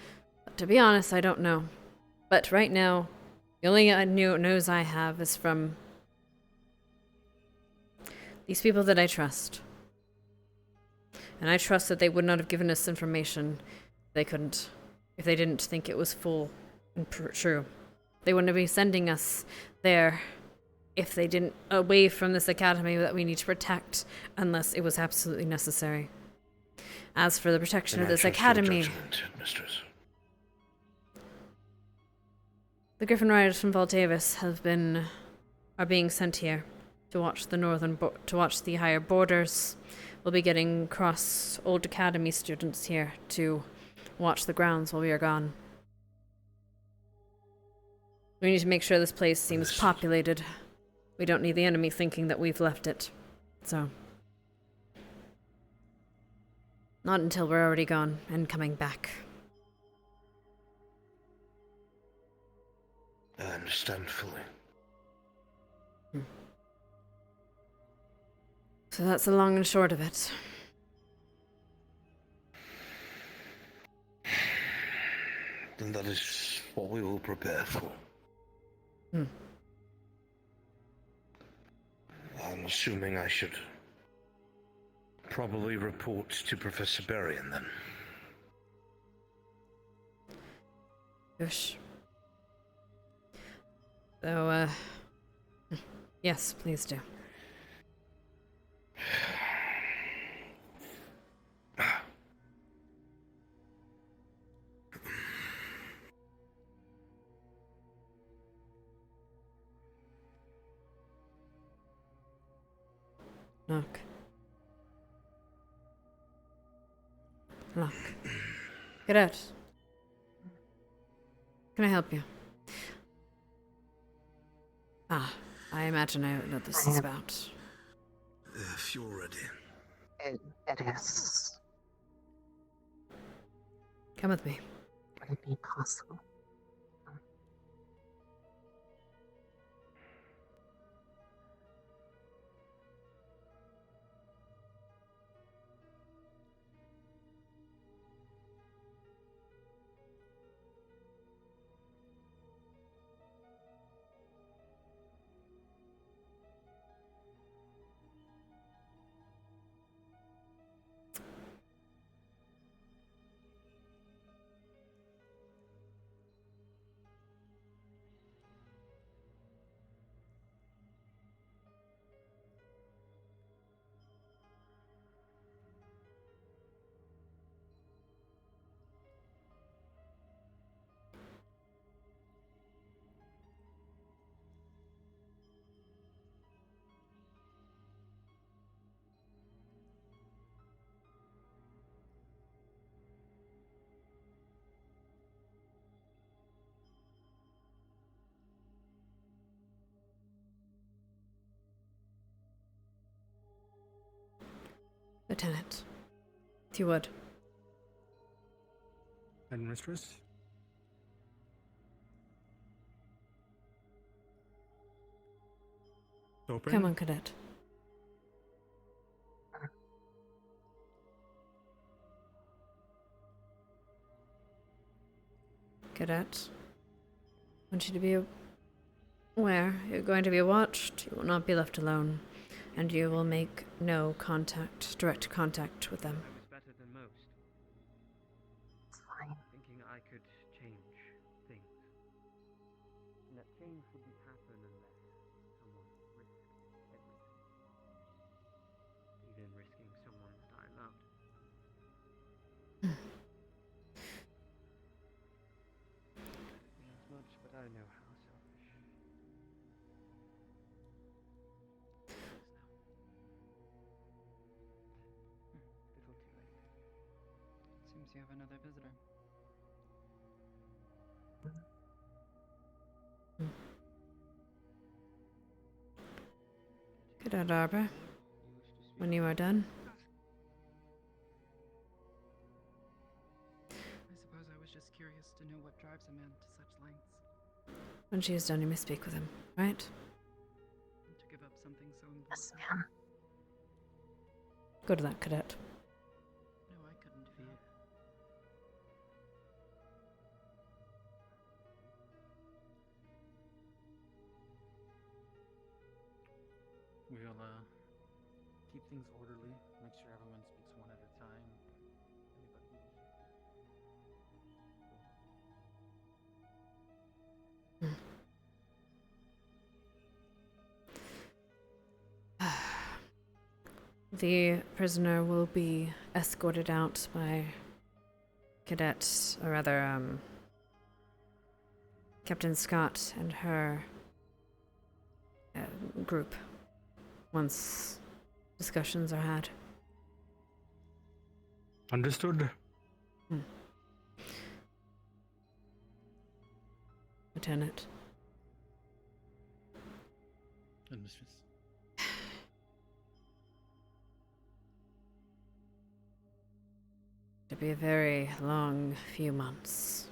But to be honest, I don't know. But right now, the only news I have is from these people that I trust. And I trust that they would not have given us information if they didn't think it was full and true. They wouldn't be sending us there if they didn't away from this academy that we need to protect unless it was absolutely necessary. As for the protection of this academy, the Griffin Riders from Voltavis are being sent here to watch the higher borders. We'll be getting cross old academy students here to watch the grounds while we are gone. We need to make sure this place seems populated. We don't need the enemy thinking that we've left it. So. Not until we're already gone and coming back. I understand fully. So that's the long and short of it. Then that is what we will prepare for. I'm assuming I should probably report to Professor Berrien then. Gosh. So, yes, please do. Knock. Knock. Get out. Can I help you? Ah, I imagine I know what this is about. If you're ready. It is. Come with me. Would it be possible? Lieutenant, if you would. Headmistress? Open? Come on, Cadet. Cadet, I want you to be aware you're going to be watched. You will not be left alone, and you will make no direct contact with them. I was better than most. Fine. Thinking I could change things. And that change wouldn't happen unless someone risked everything. Even risking someone that I loved. Means much, but I know how selfish. Little too late. Seems you have another visitor. Cadet Arbor, when you are done. I suppose I was just curious to know what drives a man to such lengths. When she is done, you may speak with him, right? To give up something so important. Yes, ma'am. Go to that, Cadet. No, I couldn't do that. We'll keep things orderly, make sure everyone speaks one at a time. Anybody who The prisoner will be escorted out by cadets, or rather, Captain Scott and her group, once discussions are had. Understood. Lieutenant. Headmistress. It'll be a very long few months.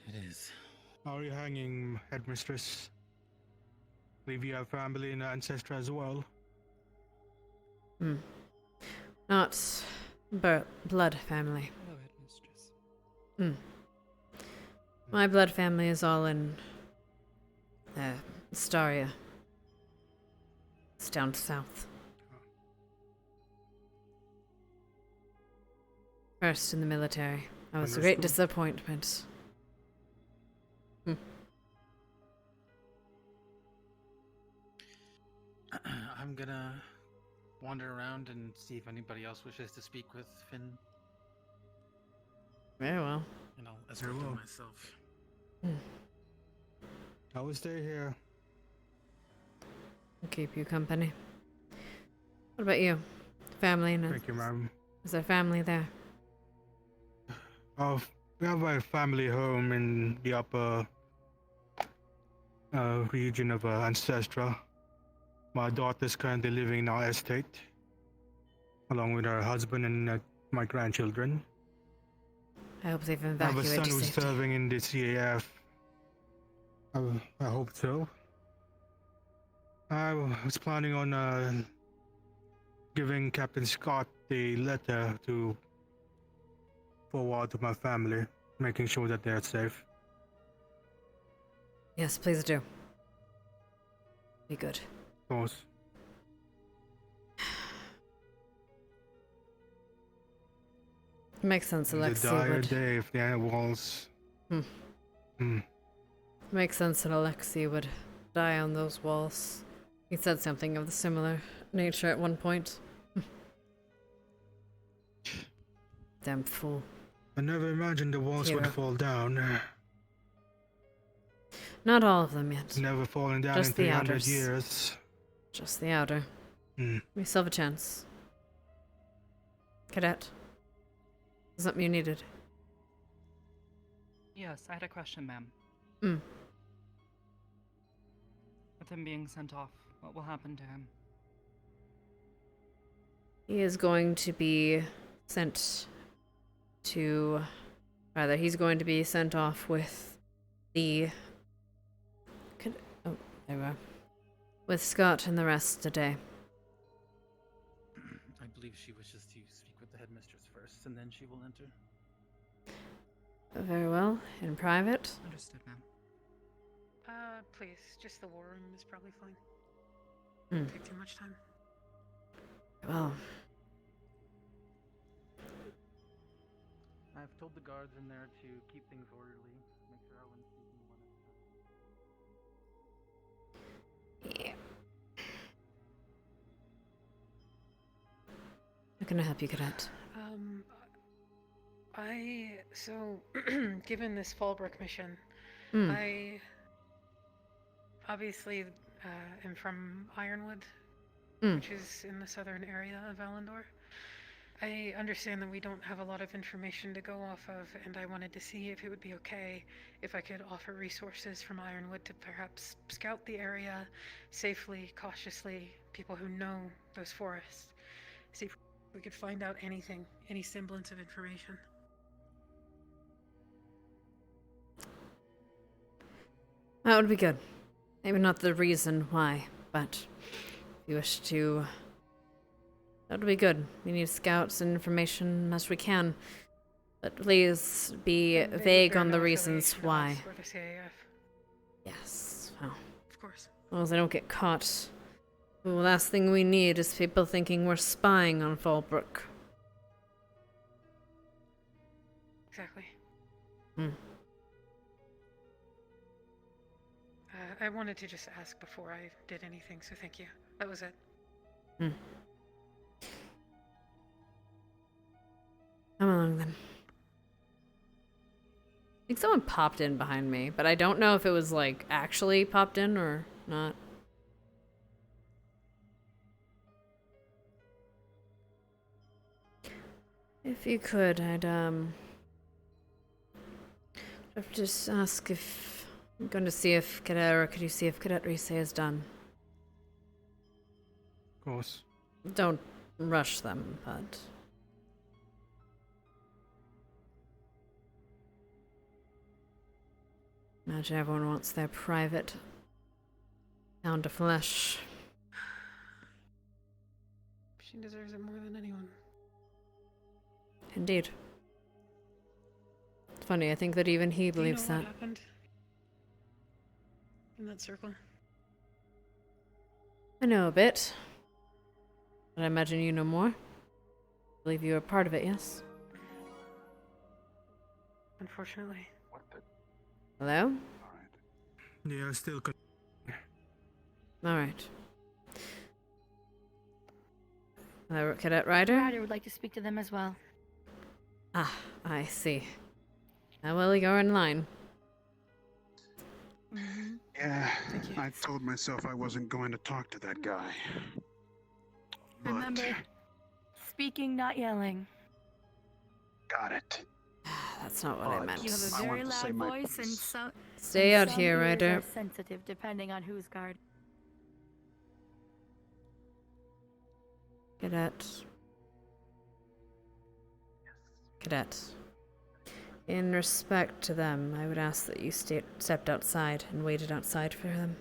It is. How are you hanging, Headmistress? Believe you have family and ancestry as well. Not blood family. Hello, Headmistress. My blood family is all in Staria. It's down south. First in the military. That was a great disappointment. I'm gonna wander around and see if anybody else wishes to speak with Finn. Very well. And I'll escort them myself. I will stay here. I'll keep you company. What about you? Family? Thank you, ma'am. Is there family there? We have a family home in the upper region of Ancestra. My daughter's currently living in our estate, along with her husband and my grandchildren. I hope they've I have a evacuated son to who's safety. serving in the CAF. I hope so. I was planning on giving Captain Scott the letter to forward to my family, making sure that they're safe. Yes, please do. Be good. Of course. Makes sense, Alexi. It's a dire day if the walls. Makes sense that Alexi would die on those walls. He said something of the similar nature at one point. Damn fool. I never imagined the walls would fall down. Not all of them yet. Never fallen down Just in the 300 outers. years. Just the outer. We still have a chance. Cadet. Something you needed. Yes, I had a question, ma'am. With him being sent off, what will happen to him? He is going to be sent to... Rather, he's going to be sent off with the... Oh, there we are. With Scott and the rest today. I believe she wishes to speak with the headmistress first, and then she will enter. Very well. In private. Understood, ma'am. Please, just the war room is probably fine. Hmm. Take too much time. Well, I've told the guards in there to keep things orderly, make sure everyone's speaking one at a time. yeah. How can I help you, Cadet? So, given this Fallbrook mission, Hmm. I obviously am from Ironwood, which is in the southern area of Valandor. I understand that we don't have a lot of information to go off of, and I wanted to see if it would be okay if I could offer resources from Ironwood to perhaps scout the area safely, cautiously, people who know those forests. See if we could find out anything, any semblance of information. That would be good. Maybe not the reason why, but if you wish to... That would be good. We need scouts and information as we can. But please be vague on the reasons why. For the CAF. Yes, well. Of course. As long as I don't get caught. The last thing we need is people thinking we're spying on Fallbrook. Exactly. Hmm. I wanted to just ask before I did anything, so thank you. That was it. Come along then. I think someone popped in behind me, but I don't know if it was like actually popped in or not. If you could, I'd have to just ask if I'm going to see if Cadet, or could you see if Cadet Rise is done? Of course. Don't rush them, but imagine everyone wants their private pound of flesh. She deserves it more than anyone. Indeed. It's funny, I think that even he believes Do you know that. what happened in that circle? I know a bit. But I imagine you know more. I believe you were part of it, yes? Unfortunately. Hello? Yeah, still. Alright. Cadet Ryder? Ryder would like to speak to them as well. Ah, I see. Well, you're in line. Yeah, I told myself I wasn't going to talk to that guy. But Remember, speaking, not yelling. got it. That's not what I meant. You have a very loud voice, and so Stay out some here, ears Ryder. are sensitive depending on who's guard. Cadet. In respect to them, I would ask that you stepped outside and waited outside for them.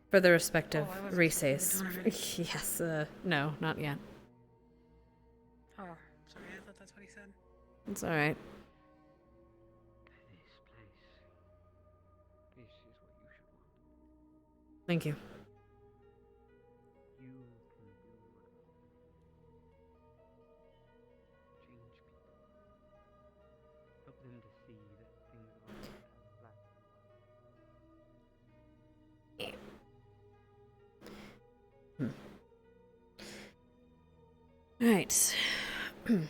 For the respective recess. Yes, no, not yet. Oh, sorry, I thought that's what he said. It's alright. Thank you. Right. I'd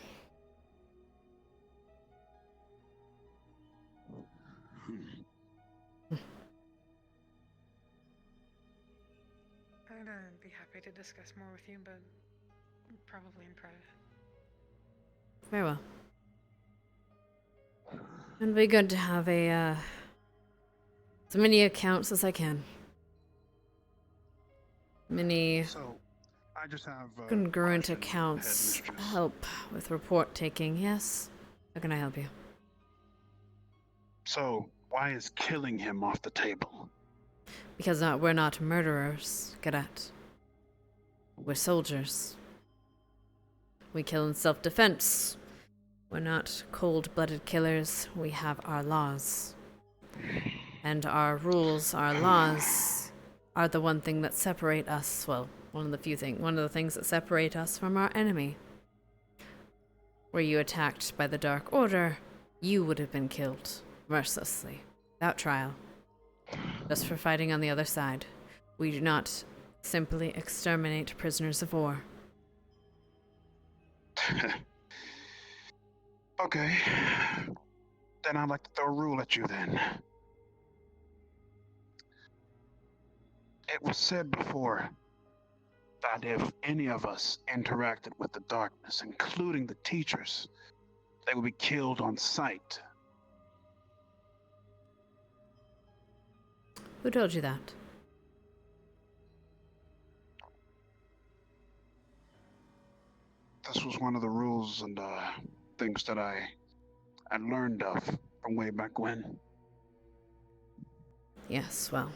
be happy to discuss more with you, but probably in private. Very well. It'd be good to have as many accounts as I can. So, I just have Congruent accounts help with report taking, yes? How can I help you? So, why is killing him off the table? Because we're not murderers, Cadet. We're soldiers. We kill in self-defense. We're not cold-blooded killers. We have our laws. And our rules, our laws, are the one thing that separate us, well, one of the things that separate us from our enemy. Were you attacked by the Dark Order, you would have been killed, mercilessly, without trial. Just for fighting on the other side. We do not simply exterminate prisoners of war. Okay. Then I'd like to throw a rule at you then. It was said before that if any of us interacted with the darkness, including the teachers, they would be killed on sight. Who told you that? This was one of the rules and things that I learned of from way back when. Yes, well,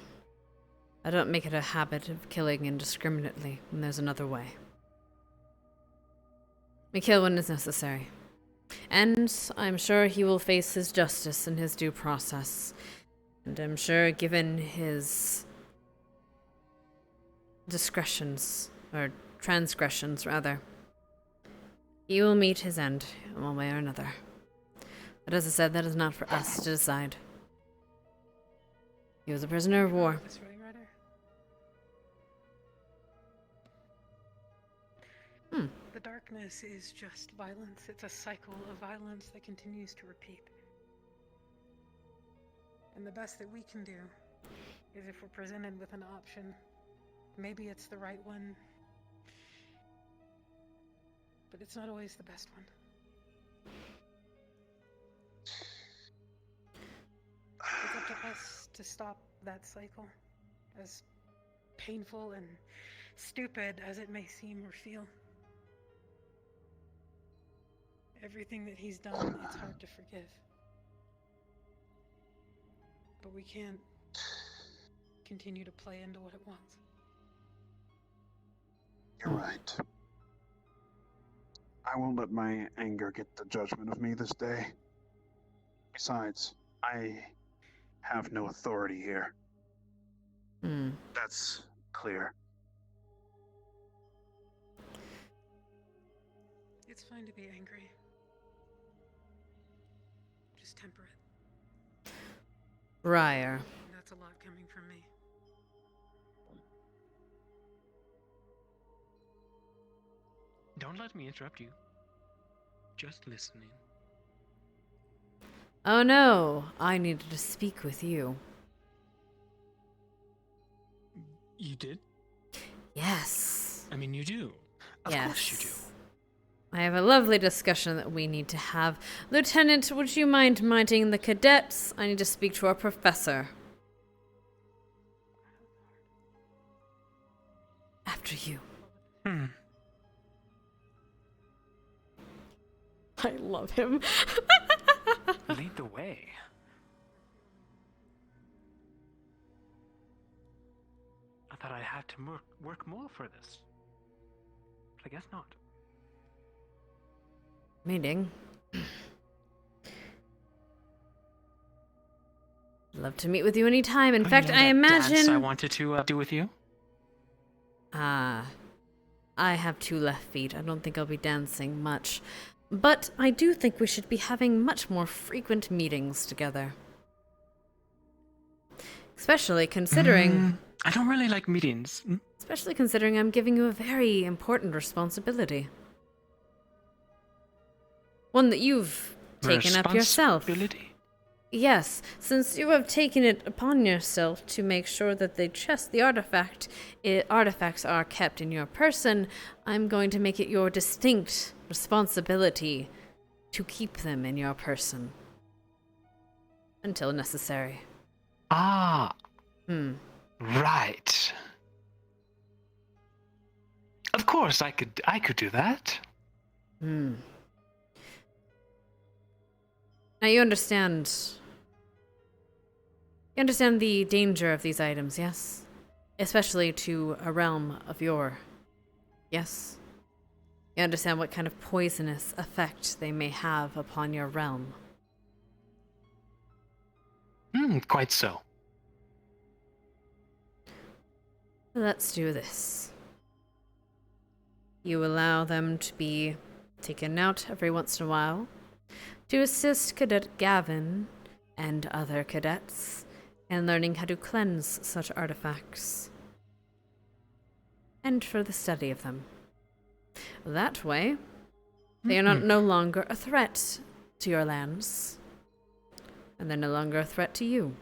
I don't make it a habit of killing indiscriminately when there's another way. We kill when it's necessary. And I'm sure he will face his justice and his due process. And I'm sure, given his discretions, or transgressions, rather, he will meet his end in one way or another. But as I said, that is not for us to decide. He was a prisoner of war. The darkness is just violence. It's a cycle of violence that continues to repeat. And the best that we can do is if we're presented with an option, maybe it's the right one, but it's not always the best one. It's up to us to stop that cycle, as painful and stupid as it may seem or feel. Everything that he's done, it's hard to forgive. But we can't continue to play into what it wants. You're right. I won't let my anger get the judgment of me this day. Besides, I have no authority here. That's clear. It's fine to be angry. Just temper it. Ryer. That's a lot coming from me. Don't let me interrupt you. Just listening. Oh no, I needed to speak with you. You did? Yes. I mean, you do. Of course you do. I have a lovely discussion that we need to have. Lieutenant, would you mind minding the cadets? I need to speak to our professor. After you. I love him. Lead the way. I thought I'd have to work more for this. But I guess not. Meeting. Love to meet with you anytime. In fact, I imagine... Dance I wanted to do with you? I have 2 left feet. I don't think I'll be dancing much. But I do think we should be having much more frequent meetings together. Especially considering... I don't really like meetings. Especially considering I'm giving you a very important responsibility. One that you've taken up yourself. Responsibility? Yes, since you have taken it upon yourself to make sure that the artifacts are kept in your person, I'm going to make it your distinct responsibility to keep them in your person. Until necessary. Ah. Right. Of course, I could do that. Now you understand the danger of these items, yes? Especially to a realm of your... Yes? You understand what kind of poisonous effect they may have upon your realm? Quite so. Let's do this. You allow them to be taken out every once in a while to assist Cadet Gavin and other cadets in learning how to cleanse such artifacts, and for the study of them. That way, they are no longer a threat to your lands, and they're no longer a threat to you.